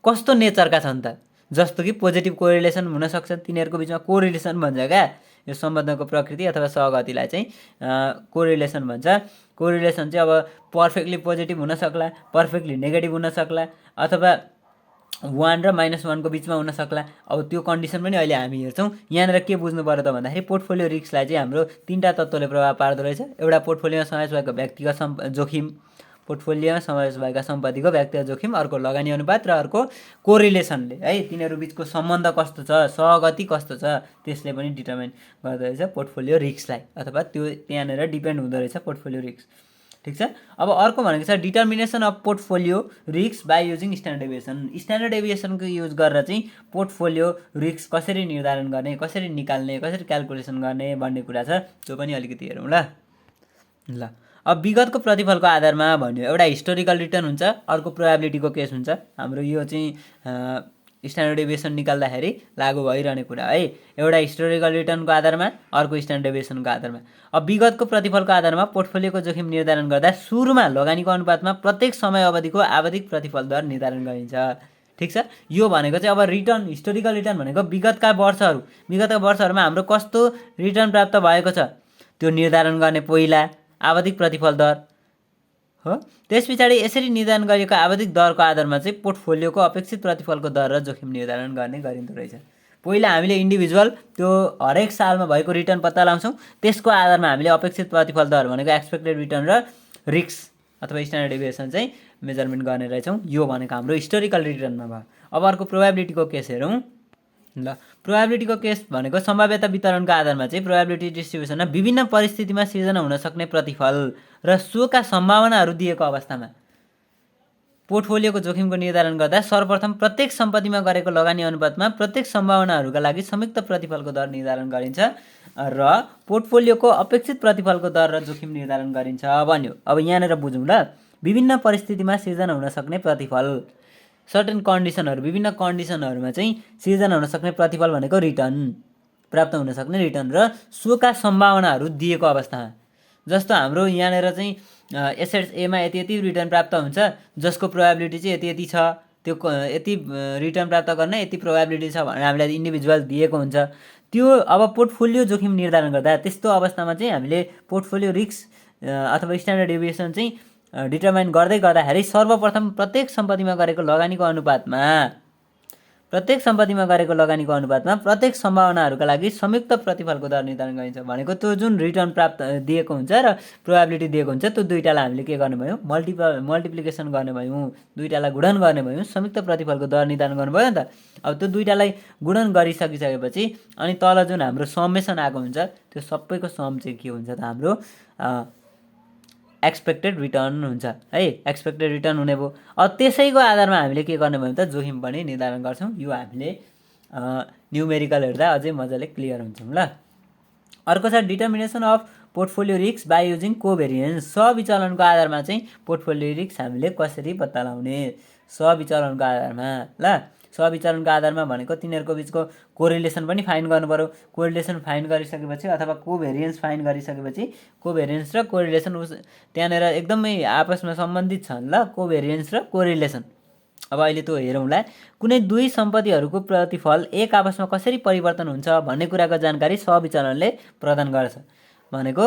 Speaker 1: कस्तो नेचरका छन् त, जस्तो कि पोजिटिभ कोरिलेसन हुनसक्छ, तिनीहरूको बिचमा कोरिलेसन भन्छ क्या, यो सम्बन्धको प्रकृति अथवा सहगतिलाई चाहिँ कोरिलेसन भन्छ। कोरिलेसन चाहिँ अब पर्फेक्टली पोजिटिभ हुनसक्ला, पर्फेक्टली नेगेटिभ हुनसक्ला, अथवा 1 र -1को बिचमा हुनसक्ला। अब त्यो कन्डिसन पनि अहिले हामी हेर्छौँ। यहाँनिर के बुझ्नु पऱ्यो त भन्दाखेरि पोर्टफोलियो रिस्कलाई चाहिँ हाम्रो 3टा तत्त्वले प्रभाव पार्दो रहेछ। एउटा पोर्टफोलियोमा समावेश भएको व्यक्तिगत जोखिम, पोर्टफोलियोमा समावेश भएका सम्पत्तिको व्यक्तिगत जोखिम, अर्को लगानी अनुपात र अर्को कोरिलेसनले है, तिनीहरू बिचको सम्बन्ध कस्तो छ, सहगति कस्तो छ, त्यसले पनि डिटरमाइन गर्दो रहेछ पोर्टफोलियो रिस्कलाई, अथवा त्यो त्यहाँनिर डिपेन्ड हुँदो रहेछ पोर्टफोलियो रिस्क। ठिक छ। अब अर्को भनेको छ determination of portfolio risk by using standard deviation. Standard डेभिएसनको युज गरेर चाहिँ पोर्टफोलियो रिस्क कसरी निर्धारण गर्ने, कसरी निकाल्ने, कसरी क्यालकुलेसन गर्ने भन्ने कुरा छ, त्यो पनि अलिकति हेरौँ ल। अब विगतको प्रतिफलको आधारमा भन्यो, एउटा हिस्टोरिकल रिटर्न हुन्छ, अर्को प्रोबेबिलिटीको केस हुन्छ। हाम्रो यो चाहिँ स्ट्यान्डर्ड डेभिएसन निकाल्दाखेरि लागु भइरहने कुरा है, एउटा हिस्टोरिकल रिटर्नको आधारमा, अर्को स्ट्यान्डर्ड डेभिएसनको आधारमा। अब विगतको प्रतिफलको आधारमा पोर्टफोलियोको जोखिम निर्धारण गर्दा सुरुमा लगानीको अनुपातमा प्रत्येक समय अवधिको आवधिक प्रतिफल दर निर्धारण गरिन्छ। ठिक छ। यो भनेको चाहिँ अब रिटर्न, हिस्टोरिकल रिटर्न भनेको विगतका वर्षहरूमा हाम्रो कस्तो रिटर्न प्राप्त भएको छ त्यो निर्धारण गर्ने पहिला आवधिक प्रतिफल दर हो। त्यस पछाडि यसरी निर्धारण गरिएको आवधिक दरको आधारमा चाहिँ पोर्टफोलियोको अपेक्षित प्रतिफलको दर र जोखिम निर्धारण गर्ने गरिँदो रहेछ। पहिला हामीले इन्डिभिजुअल त्यो हरेक सालमा भएको रिटर्न पत्ता लगाउँछौँ, त्यसको आधारमा हामीले अपेक्षित प्रतिफल दर भनेको एक्सपेक्टेड रिटर्न र रिस्क अथवा स्ट्यान्डर्ड डेभिएसन चाहिँ मेजरमेन्ट गर्ने रहेछौँ। यो भनेको हाम्रो हिस्टोरिकल रिटर्नमा भयो। अब अर्को प्रोबेबिलिटीको केस हेरौँ ल। प्रोबेबिलिटीको केस भनेको सम्भाव्यता वितरणको आधारमा चाहिँ प्रोबेबिलिटी डिस्ट्रिब्युसनमा विभिन्न परिस्थितिमा सिर्जना हुन सक्ने प्रतिफल र सोका सम्भावनाहरू दिएको अवस्थामा पोर्टफोलियोको जोखिमको निर्धारण गर्दा सर्वप्रथम प्रत्येक सम्पत्तिमा गरेको लगानी अनुपातमा प्रत्येक सम्भावनाहरूका लागि संयुक्त प्रतिफलको दर निर्धारण गरिन्छ र पोर्टफोलियोको अपेक्षित प्रतिफलको दर र जोखिम निर्धारण गरिन्छ भन्यो। अब यहाँनिर बुझौँ ल। विभिन्न परिस्थितिमा सिर्जना हुन सक्ने प्रतिफल, सर्टेन कन्डिसनहरू, विभिन्न कन्डिसनहरूमा चाहिँ सिर्जना हुन सक्ने प्रतिफल भनेको रिटर्न, प्राप्त हुन सक्ने रिटर्न र सोका सम्भावनाहरू दिएको अवस्थामा। जस्तो हाम्रो यहाँनिर चाहिँ एसेट्स एमा यति यति रिटर्न प्राप्त हुन्छ, जसको प्रोबेबिलिटी चाहिँ यति यति छ, त्यो यति रिटर्न प्राप्त गर्ने यति प्रोबेबिलिटी छ भनेर हामीलाई इन्डिभिजुअल दिएको हुन्छ। त्यो अब पोर्टफोलियो जोखिम निर्धारण गर्दा त्यस्तो अवस्थामा चाहिँ हामीले पोर्टफोलियो रिस्क अथवा स्ट्यान्डर्ड डेभिएसन चाहिँ डिटरमाइन गर्दाखेरि सर्वप्रथम प्रत्येक सम्पत्तिमा गरेको लगानीको अनुपातमा प्रत्येक सम्भावनाहरूका लागि संयुक्त प्रतिफलको दर निर्धारण गरिन्छ। भनेको त्यो जुन रिटर्न प्राप्त दिएको हुन्छ र प्रोबेबिलिटी दिएको हुन्छ त्यो दुईटालाई हामीले के गर्ने भयौँ, मल्टिप्लिकेसन गर्ने भयौँ, दुईटालाई गुणन गर्ने भयौँ, संयुक्त प्रतिफलको दर निर्धारण गर्नुभयो नि त। अब त्यो दुईटालाई गुणन गरिसकिसकेपछि अनि तल जुन हाम्रो समेसन आएको हुन्छ त्यो सबैको सम चाहिँ के हुन्छ त हाम्रो एक्सपेक्टेड रिटर्न हुन्छ है। एक्सपेक्टेड रिटर्न हुने भयो। अब त्यसैको आधारमा हामीले के गर्ने भयो त जोखिम पनि निर्धारण गर्छौँ। यो हामीले न्युमेरिकल हेर्दा अझै मजाले क्लियर हुन्छौँ ल। अर्को छ determination of portfolio risk by using covariance. सविचलनको आधारमा चाहिँ पोर्टफोलियो रिस्क हामीले कसरी पत्ता लगाउने, सविचलनको आधारमा ल। सविचलनको आधारमा भनेको तिनीहरूको बिचको कोरिलेसन पनि फाइन्ड गर्नु पऱ्यो। कोरिलेसन फाइन्ड गरिसकेपछि अथवा कोभेरिएन्स फाइन्ड गरिसकेपछि कोभेरिएन्स र कोरिलेसन त्यहाँनिर एकदमै आपसमा सम्बन्धित छन् ल, कोभेरिएन्स र कोरिलेसन। अब अहिले त्यो हेरौँला। कुनै दुई सम्पत्तिहरूको प्रतिफल एक आपसमा कसरी परिवर्तन हुन्छ भन्ने कुराको जानकारी सविचलनले प्रदान गर्छ। भनेको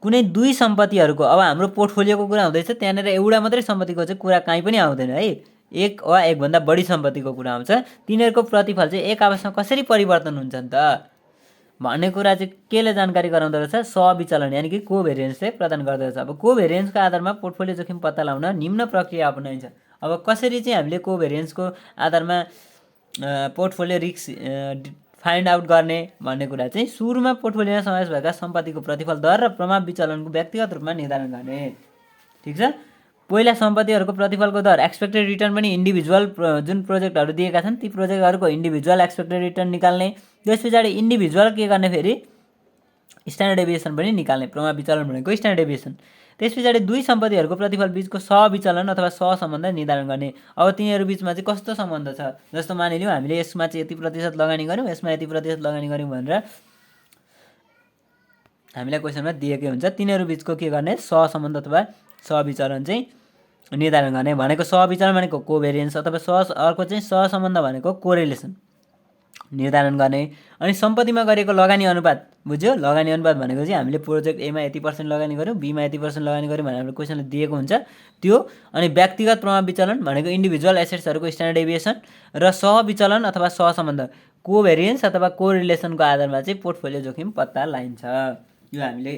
Speaker 1: कुनै दुई सम्पत्तिहरूको, अब हाम्रो पोर्टफोलियोको कुरा हुँदैछ, त्यहाँनिर एउटा मात्रै सम्पत्तिको चाहिँ कुरा काहीँ पनि आउँदैन है, एक वा एकभन्दा बढी सम्पत्तिको कुरा आउँछ। तिनीहरूको प्रतिफल चाहिँ एक आपसमा कसरी परिवर्तन हुन्छ नि त भन्ने कुरा चाहिँ केले जानकारी गराउँदो रहेछ, सविचलन यानि कि कोभेरिएन्सले प्रदान गर्दो रहेछ। अब कोभेरिएन्सको आधारमा पोर्टफोलियो जोखिम पत्ता लगाउन निम्न प्रक्रिया अपनाइन्छ। अब कसरी चाहिँ हामीले कोभेरिएन्सको आधारमा पोर्टफोलियो रिस्क फाइन्ड आउट गर्ने भन्ने कुरा चाहिँ सुरुमा पोर्टफोलियोमा समावेश भएका सम्पत्तिको प्रतिफल दर र प्रभाव विचलनको व्यक्तिगत रूपमा निर्धारण गर्ने। ठिक छ। पहिला सम्पत्तिहरूको प्रतिफलको दर, एक्सपेक्टेड रिटर्न पनि इन्डिभिजुअल जुन प्रोजेक्टहरू दिएका छन् ती प्रोजेक्टहरूको इन्डिभिजुअल एक्सपेक्टेड रिटर्न निकाल्ने। त्यस पछाडि इन्डिभिजुअल के गर्ने, फेरि स्ट्यान्डर्ड डेभिएसन पनि निकाल्ने। प्रभाव विचलन भनेको स्ट्यान्डर्ड डेभिएसन। त्यस पछाडि दुई सम्पत्तिहरूको प्रतिफल बिचको सहविचलन अथवा सहसम्बन्ध निर्धारण गर्ने। अब तिनीहरू बिचमा चाहिँ कस्तो सम्बन्ध छ, जस्तो मानिलिउँ हामीले यसमा चाहिँ यति प्रतिशत लगानी गऱ्यौँ, यसमा यति प्रतिशत लगानी गऱ्यौँ भनेर हामीलाई क्वेसनमा दिएकै हुन्छ। तिनीहरू बिचको के गर्ने, सहसम्बन्ध अथवा सहविचलन चाहिँ निर्धारण गर्ने। भनेको सहविचलन भनेको कोभेरिएन्स अथवा अर्को चाहिँ सहसम्बन्ध भनेको कोरिलेसन निर्धारण गर्ने। अनि सम्पत्तिमा गरेको लगानी अनुपात, बुझ्यो, लगानी अनुपात भनेको चाहिँ हामीले प्रोजेक्ट एमा यति % लगानी गऱ्यौँ, बीमा यति % लगानी गऱ्यौँ भनेर हाम्रो क्वेसनले दिएको हुन्छ त्यो। अनि व्यक्तिगत प्रभाव विचलन भनेको इन्डिभिजुअल एसेट्सहरूको स्ट्यान्डर्ड डेभिएसन र सहविचलन अथवा सहसम्बन्ध कोभेरिएन्स अथवा कोरिलेसनको आधारमा चाहिँ पोर्टफोलियो जोखिम पत्ता लगाइन्छ। यो हामीले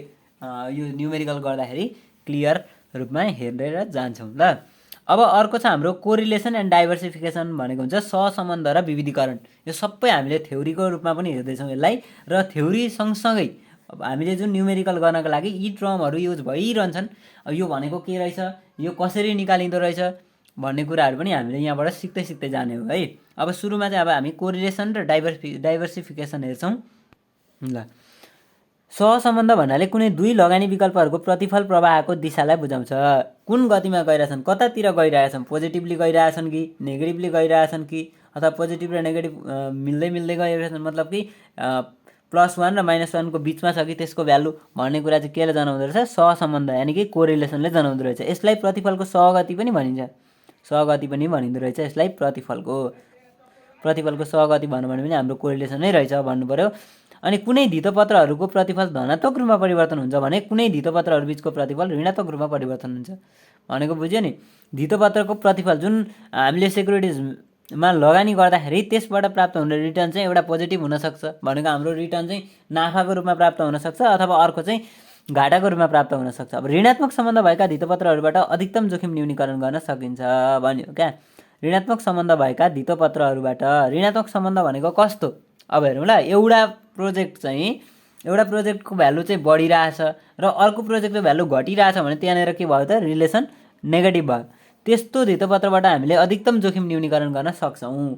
Speaker 1: यो न्युमेरिकल गर्दाखेरि क्लियर रूपमा हेरेर जान्छौँ ल। अब अर्को छ हाम्रो कोरिलेसन एन्ड डाइभर्सिफिकेसन भनेको हुन्छ सहसम्बन्ध र विविधीकरण। यो सबै हामीले थ्योरीको रूपमा पनि हेर्दैछौँ यसलाई, र थ्योरी सँगसँगै अब हामीले जुन न्युमेरिकल गर्नको लागि यी टर्महरू युज भइरहन्छन्। अब यो भनेको के रहेछ, यो कसरी निकालिँदो रहेछ भन्ने कुराहरू पनि हामीले यहाँबाट सिक्दै जाने हो है। अब सुरुमा चाहिँ अब हामी कोरिलेसन र डाइभर्सिफिकेसन हेर्छौँ ल। सहसम्बन्ध भन्नाले कुनै दुई लगानी विकल्पहरूको प्रतिफल प्रवाहको दिशालाई बुझाउँछ। कुन गतिमा गइरहेछन्, कतातिर गइरहेछन्, पोजिटिभली गइरहेछन् कि नेगेटिभली गइरहेछन् कि, अथवा पोजिटिभ र नेगेटिभ मिल्दै गइरहेछन्, मतलब कि +1 र -1 को बिचमा छ कि त्यसको भ्यालु भन्ने कुरा चाहिँ केले जनाउँदो रहेछ, सहसम्बन्ध यानि कि कोरिलेसनले जनाउँदो रहेछ। यसलाई प्रतिफलको सहगति पनि भनिन्छ। सहगति पनि भनिँदो रहेछ यसलाई। प्रतिफलको सहगति भनौँ भने पनि हाम्रो कोरिलेसन नै रहेछ भन्नु पर्यो। अनि कुनै धितोपत्रहरूको प्रतिफल धनात्मक रूपमा परिवर्तन हुन्छ भने कुनै धितोपत्रहरू बिचको प्रतिफल ऋणात्मक रूपमा परिवर्तन हुन्छ भनेको बुझ्यो नि। धितोपत्रको प्रतिफल जुन हामीले सेक्युरिटिजमा लगानी गर्दाखेरि त्यसबाट प्राप्त हुने रिटर्न चाहिँ एउटा पोजिटिभ हुनसक्छ भनेको हाम्रो रिटर्न चाहिँ नाफाको रूपमा प्राप्त हुनसक्छ अथवा अर्को चाहिँ घाटाको रूपमा प्राप्त हुनसक्छ। अब ऋणात्मक सम्बन्ध भएका धितोपत्रहरूबाट अधिकतम जोखिम न्यूनीकरण गर्न सकिन्छ भन्यो क्या। ऋणात्मक सम्बन्ध भएका धितोपत्रहरूबाट ऋणात्मक सम्बन्ध भनेको कस्तो अब हेरौँ ल। एउटा प्रोजेक्टको भ्यालु चाहिँ बढिरहेछ र अर्को प्रोजेक्टको भ्यालु घटिरहेछ भने त्यहाँनिर के भयो त रिलेसन नेगेटिभ भयो। त्यस्तो धितोपत्रबाट हामीले अधिकतम जोखिम न्यूनीकरण गर्न सक्छौँ।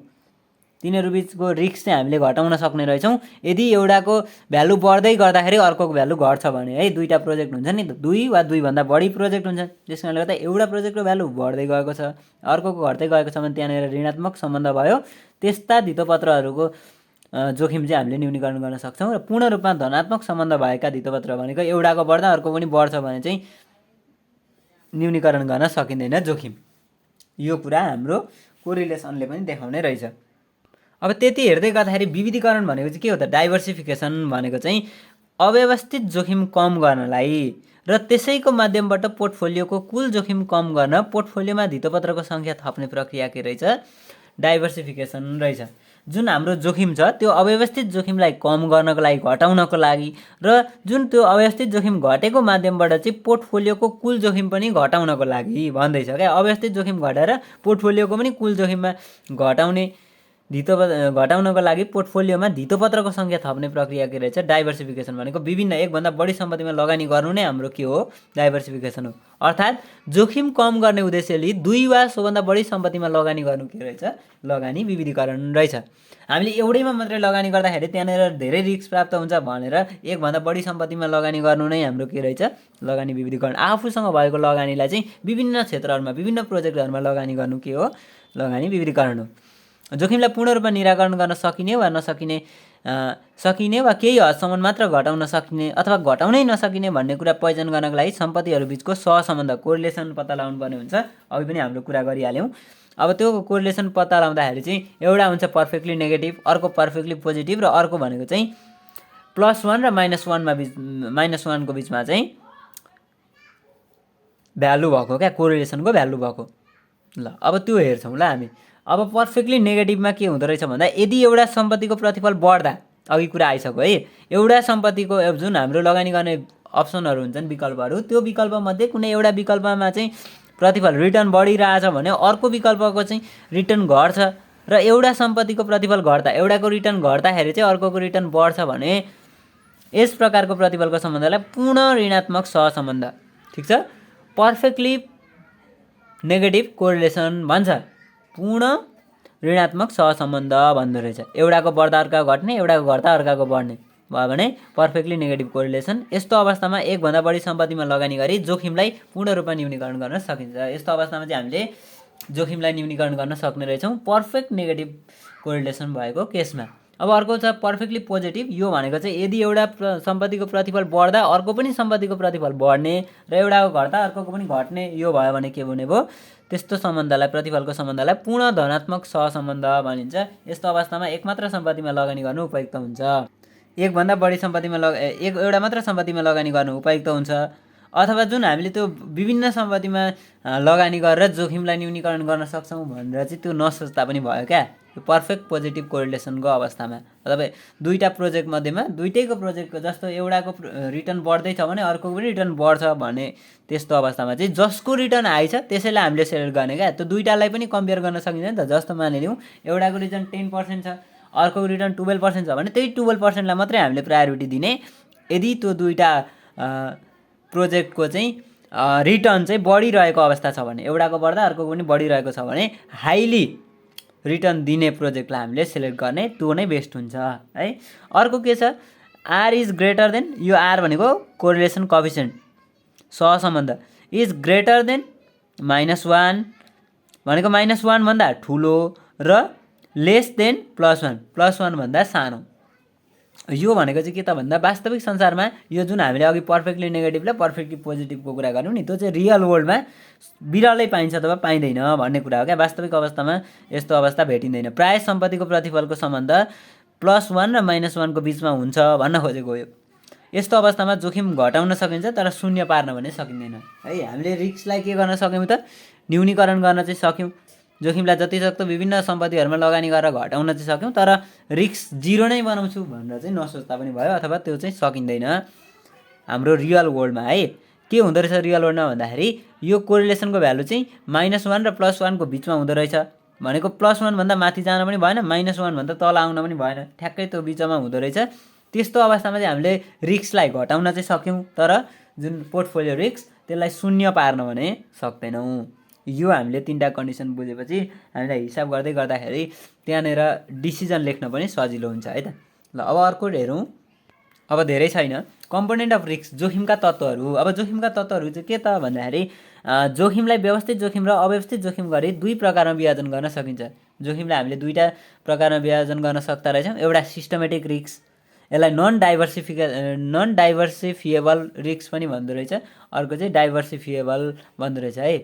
Speaker 1: तिनीहरू बिचको रिस्क चाहिँ हामीले घटाउन सक्ने रहेछौँ यदि एउटाको भ्यालु बढ्दै गर्दाखेरि अर्कोको भ्यालु घट्छ भने है। दुईवटा प्रोजेक्ट हुन्छ नि त, दुई वा दुईभन्दा बढी प्रोजेक्ट हुन्छ, त्यस कारणले गर्दा एउटा प्रोजेक्टको भ्यालु बढ्दै गएको छ अर्कोको घट्दै गएको छ भने त्यहाँनिर ऋणात्मक सम्बन्ध भयो। त्यस्ता धितोपत्रहरूको जोखिम चाहिँ हामीले न्यूनीकरण गर्न सक्छौँ। र पूर्ण रूपमा धनात्मक सम्बन्ध भएका धितोपत्र भनेको एउटाको बढ्दा अर्को पनि बढ्छ भने चाहिँ न्यूनीकरण गर्न सकिँदैन जोखिम। यो कुरा हाम्रो कोरिलेसनले पनि देखाउने रहेछ। अब त्यति हेर्दै गर्दाखेरि विविधीकरण भनेको चाहिँ के हो त? डाइभर्सिफिकेसन भनेको चाहिँ अव्यवस्थित जोखिम कम गर्नलाई र त्यसैको माध्यमबाट पोर्टफोलियोको कुल जोखिम कम गर्न पोर्टफोलियोमा धितोपत्रको सङ्ख्या थप्ने प्रक्रिया के रहेछ? डाइभर्सिफिकेसन रहेछ। जुन हाम्रो जोखिम छ त्यो अव्यवस्थित जोखिमलाई कम गर्नको लागि घटाउनको लागि र जुन त्यो अव्यवस्थित जोखिम घटेको माध्यमबाट चाहिँ पोर्टफोलियोको कुल जोखिम पनि घटाउनको लागि भन्दैछ क्या। अव्यवस्थित जोखिम घटाएर पोर्टफोलियोको पनि कुल जोखिममा घटाउनको लागि पोर्टफोलियोमा धितोपत्रको सङ्ख्या थप्ने प्रक्रिया के रहेछ? डाइभर्सिफिकेसन भनेको विभिन्न एकभन्दा बढी सम्पत्तिमा लगानी गर्नु नै हाम्रो के हो? डाइभर्सिफिकेसन हो। अर्थात् जोखिम कम गर्ने उद्देश्यले दुई वा सोभन्दा बढी सम्पत्तिमा लगानी गर्नु के रहेछ? लगानी विविधीकरण रहेछ। हामीले एउटैमा मात्रै लगानी गर्दाखेरि त्यहाँनिर धेरै रिस्क प्राप्त हुन्छ भनेर एकभन्दा बढी सम्पत्तिमा लगानी गर्नु नै हाम्रो के रहेछ? लगानी विविधीकरण। आफूसँग भएको लगानीलाई चाहिँ विभिन्न क्षेत्रहरूमा विभिन्न प्रोजेक्टहरूमा लगानी गर्नु के हो? लगानी विविधीकरण हो। जोखिमलाई पूर्ण रूपमा निराकरण गर्न सकिने वा केही हदसम्म मात्र घटाउन सकिने अथवा घटाउनै नसकिने भन्ने कुरा पहिचान गर्नको लागि सम्पत्तिहरू बिचको सहसम्बन्ध कोरिलेसन पत्ता लगाउनु पर्ने हुन्छ। अघि पनि हाम्रो कुरा गरिहाल्यौँ। अब त्यो कोरिलेसन पत्ता लगाउँदाखेरि चाहिँ एउटा हुन्छ पर्फेक्टली नेगेटिभ, अर्को पर्फेक्टली पोजिटिभ र अर्को भनेको चाहिँ +1 र -1को बिचमा चाहिँ भ्यालु भएको क्या, कोरिलेसनको भ्यालु भएको। ल अब त्यो हेर्छौँ ल हामी। अब पर्फेक्टली नेगेटिभमा के हुँदो रहेछ भन्दा यदि एउटा सम्पत्तिको प्रतिफल बढ्दा अघि कुरा आइसक्यो है, एउटा सम्पत्तिको जुन हाम्रो लगानी गर्ने अप्सनहरू हुन्छन् विकल्पहरू, त्यो विकल्पमध्ये कुनै एउटा विकल्पमा चाहिँ प्रतिफल रिटर्न बढिरहेछ भने अर्को विकल्पको चाहिँ रिटर्न घट्छ र एउटा सम्पत्तिको प्रतिफल घट्दा एउटाको रिटर्न घट्दाखेरि चाहिँ अर्कोको रिटर्न बढ्छ भने यस प्रकारको प्रतिफलको सम्बन्धलाई पूर्ण ऋणात्मक सहसम्बन्ध, ठिक छ, पर्फेक्टली नेगेटिभ कोरिलेसन भन्छ। पूर्ण ऋणात्मक सहसम्बन्ध भन्दो रहेछ। एउटाको बढ्दा अर्काको घट्ने, एउटाको घट्दा अर्काको बढ्ने भयो भने पर्फेक्टली नेगेटिभ कोरिलेसन। यस्तो अवस्थामा एकभन्दा बढी सम्पत्तिमा लगानी गरी जोखिमलाई पूर्ण रूपमा न्यूनीकरण गर्न सकिन्छ। यस्तो अवस्थामा चाहिँ हामीले जोखिमलाई न्यूनीकरण गर्न सक्ने रहेछौँ पर्फेक्ट नेगेटिभ कोरिलेसन भएको केसमा। अब अर्को छ पर्फेक्टली पोजिटिभ। यो भनेको चाहिँ यदि एउटा सम्पत्तिको प्रतिफल बढ्दा अर्को पनि सम्पत्तिको प्रतिफल बढ्ने र एउटाको घट्दा अर्कोको पनि घट्ने, यो भयो भने के हुने भयो? त्यस्तो सम्बन्धलाई, प्रतिफलको सम्बन्धलाई पूर्ण धनात्मक सहसम्बन्ध भनिन्छ। यस्तो अवस्थामा एक मात्र सम्पत्तिमा लगानी गर्नु उपयुक्त हुन्छ। एकभन्दा बढी सम्पत्तिमा एउटा मात्र सम्पत्तिमा लगानी गर्नु उपयुक्त हुन्छ अथवा जुन हामीले त्यो विभिन्न सम्पत्तिमा लगानी गरेर जोखिमलाई न्यूनीकरण गर्न सक्छौँ भनेर चाहिँ त्यो नसोच्दा पनि भयो क्या। यो पर्फेक्ट पोजिटिभ कोरिलेसनको अवस्थामा अथवा दुईवटा प्रोजेक्ट मध्येमा दुईटैको प्रोजेक्टको जस्तो एउटाको रिटर्न बढ्दैछ भने अर्कोको पनि रिटर्न बढ्छ भने त्यस्तो अवस्थामा चाहिँ जसको रिटर्न हाई छ त्यसैलाई हामीले सेलेक्ट गर्ने क्या। त्यो दुईवटालाई पनि कम्पेयर गर्न सकिन्छ नि त। जस्तो मानिलिउँ एउटाको रिटर्न 10% छ अर्कोको रिटर्न 12% छ भने त्यही 12%लाई मात्रै हामीले प्रायोरिटी दिने। यदि त्यो दुईवटा प्रोजेक्टको चाहिँ रिटर्न चाहिँ बढिरहेको अवस्था छ भने, एउटाको बढ्दा अर्कोको पनि बढिरहेको छ भने हाइली रिटर्न दिने प्रोजेक्टलाई हामीले सेलेक्ट गर्ने, त्यो नै बेस्ट हुन्छ है। अर्को के छ? आर इज ग्रेटर देन, यो आर भनेको कोरिलेसन कोएफिसिएन्ट सहसम्बन्ध, इज ग्रेटर देन -1 भनेको -1 भन्दा ठुलो र लेस देन +1 भन्दा सानो। यो भनेको चाहिँ के त भन्दा वास्तविक संसारमा यो जुन हामीले अघि पर्फेक्टली नेगेटिभलाई पर्फेक्टली पोजिटिभको कुरा गर्यौँ नि, त्यो चाहिँ रियल वर्ल्डमा बिरलै पाइन्छ अथवा पाइँदैन भन्ने कुरा हो क्या। वास्तविक अवस्थामा यस्तो अवस्था भेटिँदैन। प्राय सम्पत्तिको प्रतिफलको सम्बन्ध +1 र -1 को बिचमा हुन्छ भन्न खोजेको हो। यस्तो अवस्थामा जोखिम घटाउन सकिन्छ तर शून्य पार्न भने सकिँदैन है। हामीले रिस्कलाई के गर्न सक्यौँ त, न्यूनीकरण गर्न चाहिँ सक्यौँ। जोखिमलाई जतिसक्दो विभिन्न सम्पत्तिहरूमा लगानी गरेर घटाउन चाहिँ सक्यौँ, तर रिस्क 0 नै बनाउँछु भनेर चाहिँ नसोच्दा पनि भयो, अथवा त्यो चाहिँ सकिँदैन हाम्रो रियल वर्ल्डमा है। के हुँदो रहेछ रियल वर्ल्डमा भन्दाखेरि यो कोरिलेसनको भ्यालु चाहिँ -1 र +1 को बिचमा हुँदो रहेछ। भनेको +1 भन्दा माथि जान पनि भएन, -1 भन्दा तल आउन पनि भएन, ठ्याक्कै त्यो बिचमा हुँदो रहेछ। त्यस्तो अवस्थामा चाहिँ हामीले रिस्कलाई घटाउन चाहिँ सक्यौँ, तर जुन पोर्टफोलियो रिस्क त्यसलाई शून्य पार्न भने सक्दैनौँ। यो हामीले 3टा कन्डिसन बुझेपछि हामीलाई हिसाब गर्दै गर्दाखेरि त्यहाँनिर डिसिजन लेख्न पनि सजिलो हुन्छ है त। ल अब अर्को हेरौँ। अब धेरै छैन। कम्पोनेन्ट अफ रिस्क, जोखिमका तत्त्वहरू। अब जोखिमका तत्त्वहरू चाहिँ के त भन्दाखेरि जोखिमलाई व्यवस्थित जोखिम र अव्यवस्थित जोखिम गरी 2 प्रकारमा विभाजन गर्न सकिन्छ। जोखिमलाई हामीले 2टा प्रकारमा विभाजन गर्न सक्दा रहेछौँ। एउटा सिस्टमेटिक रिस्क, यसलाई नन डाइभर्सिफिएबल रिस्क पनि भन्दो रहेछ। अर्को चाहिँ डाइभर्सिफिएबल भन्दो रहेछ है।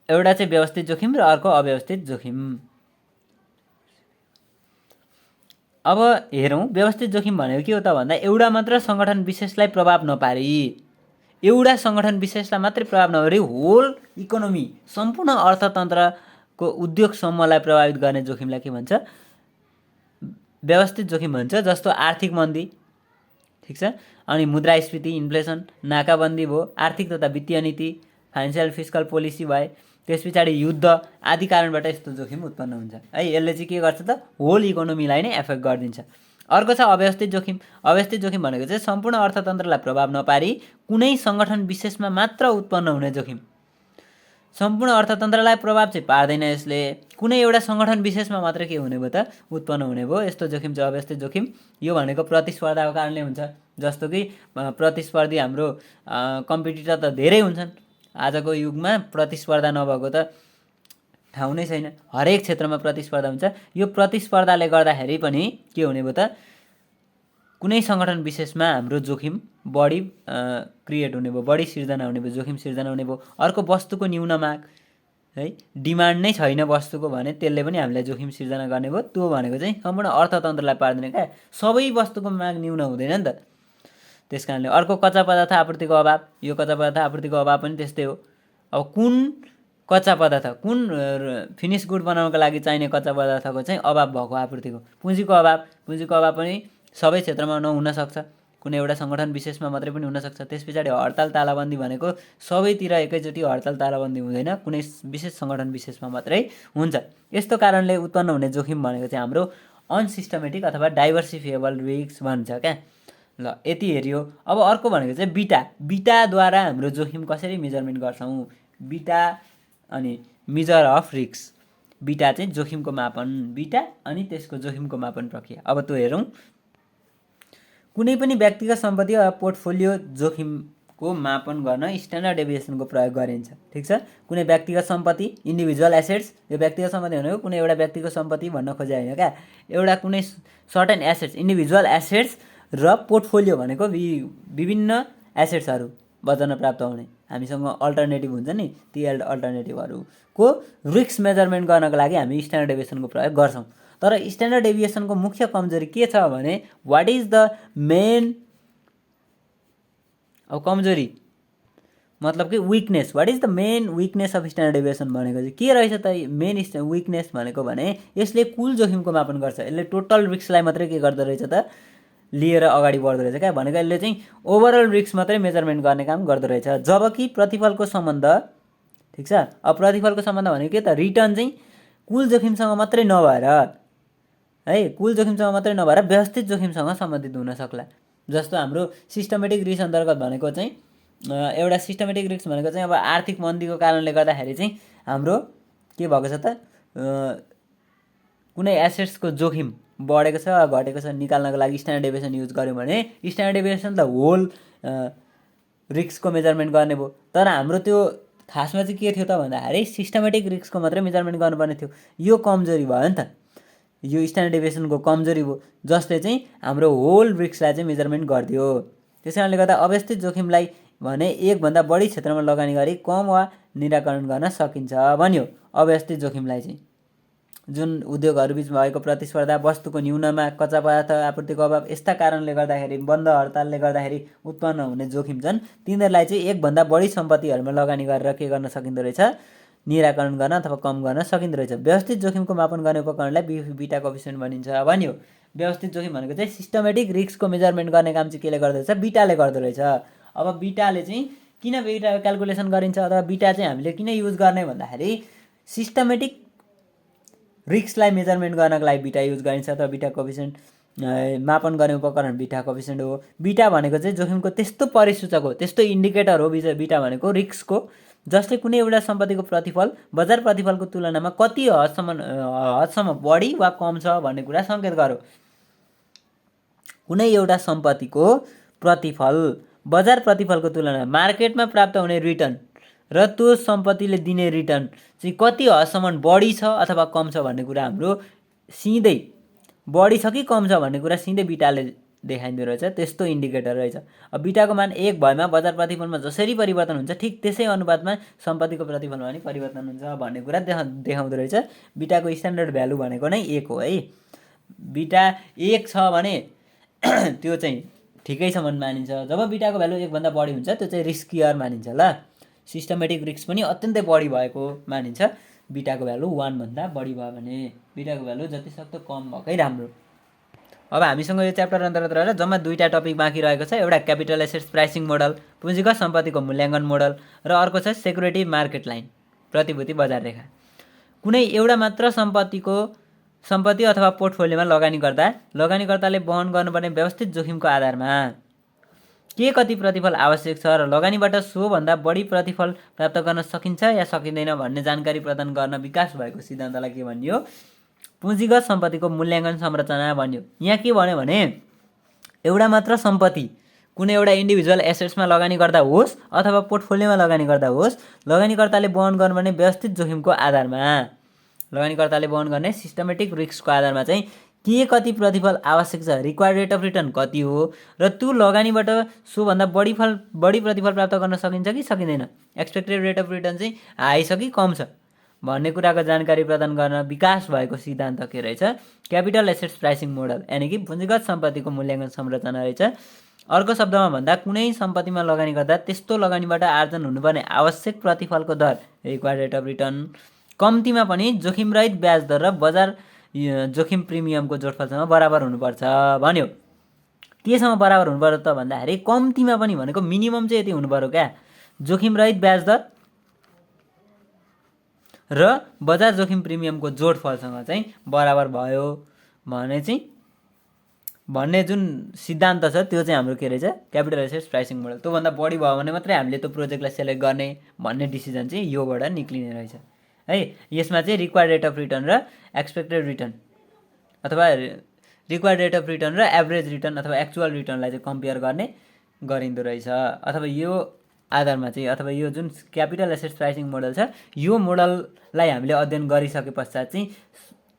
Speaker 1: एउटा चाहिँ व्यवस्थित जोखिम र अर्को अव्यवस्थित जोखिम। अब हेरौँ, व्यवस्थित जोखिम भनेको के हो त भन्दा एउटा मात्र सङ्गठन विशेषलाई प्रभाव नपारी, एउटा सङ्गठन विशेषलाई मात्रै प्रभाव नगरी होल इकोनोमी, सम्पूर्ण अर्थतन्त्रको उद्योग समूहलाई प्रभावित गर्ने जोखिमलाई के भन्छ? व्यवस्थित जोखिम भन्छ। जस्तो आर्थिक मन्दी, ठिक छ, अनि मुद्रास्फीति, इन्फ्लेसन, नाकाबन्दी भयो, आर्थिक तथा वित्तीय नीति, फाइनेन्सियल फिस्कल पोलिसी भए, त्यस पछाडि युद्ध आदि कारणबाट यस्तो जोखिम उत्पन्न हुन्छ है। यसले चाहिँ के गर्छ त, होल इकोनोमीलाई नै एफेक्ट गरिदिन्छ। अर्को छ अव्यवस्थित जोखिम। अव्यवस्थित जोखिम भनेको चाहिँ सम्पूर्ण अर्थतन्त्रलाई प्रभाव नपारी कुनै सङ्गठन विशेषमा मात्र उत्पन्न हुने जोखिम। सम्पूर्ण अर्थतन्त्रलाई प्रभाव चाहिँ पार्दैन यसले, कुनै एउटा सङ्गठन विशेषमा मात्र के हुने भयो त, उत्पन्न हुने भयो। यस्तो जोखिम चाहिँ अव्यवस्थित जोखिम। यो भनेको प्रतिस्पर्धाको कारणले हुन्छ। जस्तो कि प्रतिस्पर्धी हाम्रो कम्पिटिटर त धेरै हुन्छन्। आजको युगमा प्रतिस्पर्धा नभएको त ठाउँ नै छैन। हरेक क्षेत्रमा प्रतिस्पर्धा हुन्छ। यो प्रतिस्पर्धाले गर्दाखेरि पनि के हुने भयो त, कुनै सङ्गठन विशेषमा हाम्रो जोखिम बढी क्रिएट हुने भयो, बढी सिर्जना हुने भयो, जोखिम सिर्जना हुने भयो। अर्को वस्तुको न्यून माग है, डिमान्ड नै छैन वस्तुको भने त्यसले पनि हामीलाई जोखिम सिर्जना गर्ने भयो। त्यो भनेको चाहिँ सम्पूर्ण अर्थतन्त्रलाई पार्दैन क्या, सबै वस्तुको माग न्यून हुँदैन नि त। त्यस कारणले अर्को कच्चा पदार्थ आपूर्तिको अभाव। यो कच्चा पदार्थ आपूर्तिको अभाव पनि त्यस्तै हो। अब कुन कच्चा पदार्थ, कुन फिनिस गुड बनाउनको लागि चाहिने कच्चा पदार्थको चाहिँ अभाव भएको आपूर्तिको, पुँजीको अभाव। पुँजीको अभाव पनि सबै क्षेत्रमा नहुन सक्छ, कुनै एउटा सङ्गठन विशेषमा मात्रै पनि हुनसक्छ। त्यस पछाडि हडताल तालाबन्दी भनेको सबैतिर एकैचोटि हडताल तालाबन्दी हुँदैन, कुनै विशेष सङ्गठन विशेषमा मात्रै हुन्छ। यस्तो कारणले उत्पन्न हुने जोखिम भनेको चाहिँ हाम्रो अनसिस्टमेटिक अथवा डाइभर्सिफिएबल रिस्क भन्छ क्या। ल यति हेऱ्यो। अब अर्को भनेको चाहिँ बिटा। बिटाद्वारा हाम्रो जोखिम कसरी मेजरमेन्ट गर्छौँ? बिटा अनि मेजर अफ रिस्क। बिटा चाहिँ जोखिमको मापन, बिटा अनि त्यसको जोखिमको मापन प्रक्रिया। अब त्यो हेरौँ। कुनै पनि व्यक्तिगत सम्पत्ति वा पोर्टफोलियो जोखिमको मापन गर्न स्ट्यान्डर्ड डेभिएसनको प्रयोग गरिन्छ। ठिक छ। कुनै व्यक्तिगत सम्पत्ति, इन्डिभिजुअल एसेट्स, यो व्यक्तिगत सम्पत्ति भनेको कुनै एउटा व्यक्तिको सम्पत्ति भन्न खोजे होइन क्या, एउटा कुनै सर्टेन एसेट्स, इन्डिभिजुअल एसेट्स र पोर्टफोलियो भनेको विभिन्न एसेट्सहरू बजारमा प्राप्त हुने, हामीसँग अल्टरनेटिभ हुन्छ नि, ती अल्टरनेटिभहरूको रिस्क मेजरमेन्ट गर्नको लागि हामी स्ट्यान्डर्ड डेभिएसनको प्रयोग गर्छौँ। तर स्ट्यान्डर्ड डेभिएसनको मुख्य कमजोरी के छ भने वाट इज द मेन, अब कमजोरी मतलब कि weakness, what is the main weakness of standard deviation भनेको चाहिँ के रहेछ त? मेन विकनेस भनेको भने यसले कुल जोखिमको मापन गर्छ। यसले टोटल रिस्कलाई मात्रै के गर्दो रहेछ त, लिएर अगाडि बढ्दो रहेछ क्या। भनेको यसले चाहिँ ओभरअल रिस्क मात्रै मेजरमेन्ट गर्ने काम गर्दो रहेछ। जबकि प्रतिफलको सम्बन्ध, ठिक छ, अब प्रतिफलको सम्बन्ध भनेको के त, रिटर्न चाहिँ कुल जोखिमसँग मात्रै नभएर है, कुल जोखिमसँग मात्रै नभएर व्यवस्थित जोखिमसँग सम्बन्धित हुन सक्ला। जस्तो हाम्रो सिस्टमेटिक रिस्क अन्तर्गत भनेको चाहिँ एउटा सिस्टमेटिक रिस्क भनेको चाहिँ अब आर्थिक मन्दीको कारणले गर्दाखेरि चाहिँ हाम्रो के भएको छ त, कुनै एसेट्सको जोखिम बढेको छ घटेको छ निकाल्नको लागि स्ट्यान्डर्ड डेभिएसन युज गर्यो भने स्ट्यान्डर्ड डेभिएसन त होल रिस्कको मेजरमेन्ट गर्ने भयो। तर हाम्रो त्यो खासमा चाहिँ के थियो त भन्दाखेरि सिस्टमेटिक रिस्कको मात्रै मेजरमेन्ट गर्नुपर्ने थियो। यो कमजोरी भयो नि त। यो स्ट्यान्डर्ड डेभिएसनको कमजोरी हो जसले चाहिँ हाम्रो होल रिस्कलाई चाहिँ मेजरमेन्ट गरिदियो। त्यस कारणले गर्दा अव्यवस्थित जोखिमलाई भने एकभन्दा बढी क्षेत्रमा लगानी गरी कम वा निराकरण गर्न सकिन्छ भन्यो। अव्यवस्थित जोखिमलाई चाहिँ जुन उद्योगहरूबिच भएको प्रतिस्पर्धा, वस्तुको न्यूनमा, कच्चा पदार्थ आपूर्तिको अभाव, यस्ता कारणले गर्दाखेरि, बन्द हडतालले गर्दाखेरि उत्पन्न हुने जोखिम छन्, तिनीहरूलाई चाहिँ एकभन्दा बढी सम्पत्तिहरूमा लगानी गरेर के गर्न सकिँदो रहेछ, निराकरण गर्न अथवा कम गर्न सकिँदो रहेछ। व्यवस्थित जोखिमको मापन गर्ने उपकरणलाई बीटा कोएफिसिएन्ट भनिन्छ भन्यो। व्यवस्थित जोखिम भनेको चाहिँ सिस्टमेटिक रिस्कको मेजरमेन्ट गर्ने काम चाहिँ केले गर्दो रहेछ, बिटाले गर्दो रहेछ। अब बिटाले चाहिँ किन बिटा क्यालकुलेसन गरिन्छ अथवा बिटा चाहिँ हामीले किन युज गर्ने भन्दाखेरि सिस्टमेटिक रिस्कलाई मेजरमेन्ट गर्नको लागि बिटा युज गरिन्छ अथवा बिटा कोएफिसिएन्ट मापन गर्ने उपकरण बिटा कोएफिसिएन्ट हो। बिटा भनेको चाहिँ जोखिमको त्यस्तो परिसूचक हो, त्यस्तो इन्डिकेटर हो बिटा भनेको रिस्कको, जसले कुनै एउटा सम्पत्तिको प्रतिफल बजार प्रतिफलको तुलनामा कति हदसम्म बढी वा कम छ भन्ने कुरा सङ्केत गर्यो। कुनै एउटा सम्पत्तिको प्रतिफल बजार प्रतिफलको तुलनामा मार्केटमा प्राप्त हुने रिटर्न र त्यो सम्पत्तिले दिने रिटर्न चाहिँ कति हदसम्म बढी छ अथवा कम छ भन्ने कुरा हाम्रो सिधै बढी छ कि कम छ भन्ने कुरा सिधै बिटाले देखाइदिँदो रहेछ। त्यस्तो इन्डिकेटर रहेछ। अब बिटाको मान 1 भएमा बजार प्रतिफलमा जसरी परिवर्तन हुन्छ ठिक त्यसै अनुपातमा सम्पत्तिको प्रतिफलमा पनि परिवर्तन हुन्छ भन्ने कुरा देखाउँदो रहेछ। बिटाको स्ट्यान्डर्ड भ्यालु भनेको नै 1 हो है। बिटा 1 छ भने त्यो चाहिँ ठिकैसम्म मानिन्छ। जब बिटाको भ्यालु 1 भन्दा बढी हुन्छ त्यो चाहिँ रिस्कियर मानिन्छ। ल सिस्टमेटिक रिस्क पनि अत्यन्तै बढी भएको मानिन्छ। बिटाको भ्यालु 1 भन्दा बढी भयो भने बिटाको भ्यालु जतिसक्दो कम भएकै राम्रो। अब हामीसँग यो च्याप्टर अन्तर्गत रहेर जम्मा 2टा टपिक बाँकी रहेको छ। एउटा क्यापिटल एसेट्स प्राइसिङ मोडल, पुँजीगत सम्पत्तिको मूल्याङ्कन मोडल, र अर्को छ सेक्युरिटी मार्केट लाइन, प्रतिभूति बजार रेखा। कुनै एउटा मात्र सम्पत्ति अथवा पोर्टफोलियोमा लगानी गर्दा लगानीकर्ताले वहन गर्नुपर्ने व्यवस्थित जोखिमको आधारमा के कति प्रतिफल आवश्यक छ र लगानीबाट सोभन्दा बढी प्रतिफल प्राप्त गर्न सकिन्छ या सकिँदैन भन्ने जानकारी प्रदान गर्न विकास भएको सिद्धान्तलाई के भनियो, पुँजीगत सम्पत्तिको मूल्याङ्कन संरचना भनियो। यहाँ के भन्यो भने एउटा मात्र सम्पत्ति कुनै एउटा इन्डिभिजुअल एसेट्समा लगानी गर्दा होस् अथवा पोर्टफोलियोमा लगानी गर्दा होस्, लगानीकर्ताले वहन गर्नुपर्ने व्यवस्थित जोखिमको आधारमा, लगानीकर्ताले वहन गर्ने सिस्टमेटिक रिस्कको आधारमा चाहिँ के कति प्रतिफल आवश्यक छ, रिक्वायर्ड रेट अफ रिटर्न कति हो र त्यो लगानीबाट सोभन्दा बढी प्रतिफल प्राप्त गर्न सकिन्छ कि सकिँदैन, एक्सपेक्टेड रेट अफ रिटर्न चाहिँ हाई छ कि कम छ भन्ने कुराको जानकारी प्रदान गर्न विकास भएको सिद्धान्त के रहेछ, क्यापिटल एसेट्स प्राइसिङ मोडल, यानि कि पुँजीगत सम्पत्तिको मूल्याङ्कन संरचना रहेछ। अर्को शब्दमा भन्दा कुनै सम्पत्तिमा लगानी गर्दा त्यस्तो लगानीबाट आर्जन हुनुपर्ने आवश्यक प्रतिफलको दर, रिक्वायर्ड रेट अफ रिटर्न, कम्तीमा पनि जोखिमरहित ब्याज दर र बजार जोखिम प्रिमियमको जोडफलसँग बराबर हुनुपर्छ भन्यो। केसँग बराबर हुनुपर्छ त भन्दाखेरि कम्तीमा पनि भनेको मिनिमम चाहिँ यति हुनु पर्यो क्या, जोखिमरहित ब्याज दर र बजार जोखिम प्रिमियमको जोडफलसँग चाहिँ बराबर भयो भने चाहिँ भन्ने जुन सिद्धान्त छ त्यो चाहिँ हाम्रो के रहेछ, क्यापिटल एसेट्स प्राइसिङ मोडल। त्योभन्दा बढी भयो भने मात्रै हामीले त्यो प्रोजेक्टलाई सेलेक्ट गर्ने भन्ने डिसिजन चाहिँ योबाट निक्लिने रहेछ है। यसमा चाहिँ रिक्वायर्ड रेट अफ रिटर्न र एक्सपेक्टेड रिटर्न अथवा रिक्वायर्ड रेट अफ रिटर्न र एभरेज रिटर्न अथवा एक्चुअल रिटर्नलाई चाहिँ कम्पेयर गर्ने गरिँदो रहेछ। अथवा यो आधारमा चाहिँ अथवा यो जुन क्यापिटल एसेट्स प्राइसिङ मोडल छ यो मोडललाई हामीले अध्ययन गरिसके पश्चात चाहिँ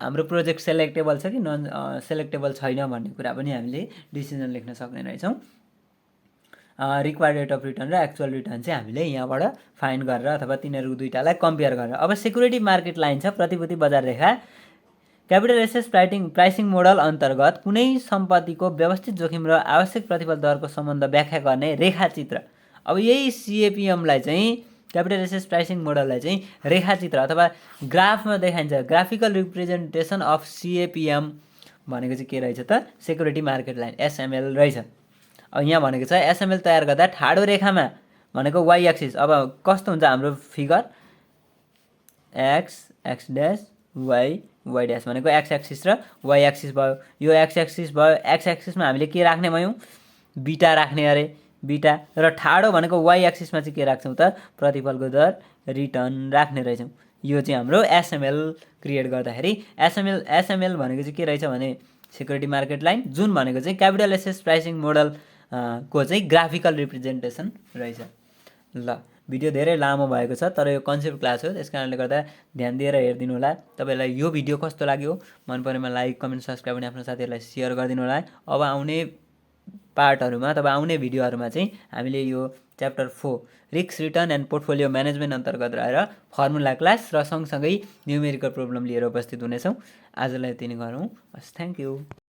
Speaker 1: हाम्रो प्रोजेक्ट सेलेक्टेबल छ कि नन सेलेक्टेबल छैन भन्ने कुरा पनि हामीले डिसिजन लेख्न सक्ने रहेछौँ। रिक्वायर्ड रेट अफ रिटर्न र एक्चुअल रिटर्न चाहिँ हामीले यहाँबाट फाइन्ड गरेर अथवा तिनीहरू दुईटालाई कम्पेयर गरेर। अब सेक्युरिटी मार्केट लाइन छ, प्रतिभूति बजार रेखा, क्यापिटल एसेट्स प्राइसिङ मोडल अन्तर्गत कुनै सम्पत्तिको व्यवस्थित जोखिम र आवश्यक प्रतिफल दरको सम्बन्ध व्याख्या गर्ने रेखाचित्र। अब यही सिएपिएमलाई चाहिँ क्यापिटल एसेट्स प्राइसिङ मोडललाई चाहिँ रेखाचित्र अथवा ग्राफमा देखाइन्छ। ग्राफिकल रिप्रेजेन्टेसन अफ सिएपिएम भनेको चाहिँ के रहेछ त, सेक्युरिटी मार्केट लाइन एसएमएल रहेछ। अब यहाँ भनेको छ एसएमएल तयार गर्दा ठाडो रेखामा भनेको वाइ एक्सिस, अब कस्तो हुन्छ हाम्रो figure, x dash why dash भनेको एक्स एक्सिस र वाइ एक्सिस भयो। यो एक्स एक्सिस भयो, एक्स एक्सिसमा हामीले के राख्ने भयौँ, बिटा राख्ने अरे, बिटा, र ठाडो भनेको वाइ एक्सिसमा चाहिँ के राख्छौँ त, प्रतिफलको दर, रिटर्न राख्ने रहेछौँ। यो चाहिँ हाम्रो एसएमएल क्रिएट गर्दाखेरि एसएमएल भनेको चाहिँ के रहेछ भने सेक्युरिटी मार्केट लाइन, जुन भनेको चाहिँ क्यापिटल एसेट्स प्राइसिङ मोडल को चाहिँ ग्राफिकल रिप्रेजेन्टेसन रहेछ। ल भिडियो धेरै लामो भएको छ, तर यो कन्सेप्ट क्लास हो, त्यस कारणले गर्दा ध्यान दिएर हेरिदिनु होला। तपाईँलाई यो भिडियो कस्तो लाग्यो, मन परेमा लाइक, कमेन्ट, सब्सक्राइब अनि आफ्नो साथीहरूलाई सेयर गरिदिनु होला। अब आउने पार्टहरूमा अथवा आउने भिडियोहरूमा चाहिँ हामीले यो chapter 4 risk return and portfolio management अन्तर्गत रहेर फर्मुला क्लास र सँगसँगै न्युमेरिकल प्रब्लम लिएर उपस्थित हुनेछौँ। आजलाई यति नै गरौँ। हस्, थ्याङ्क यू।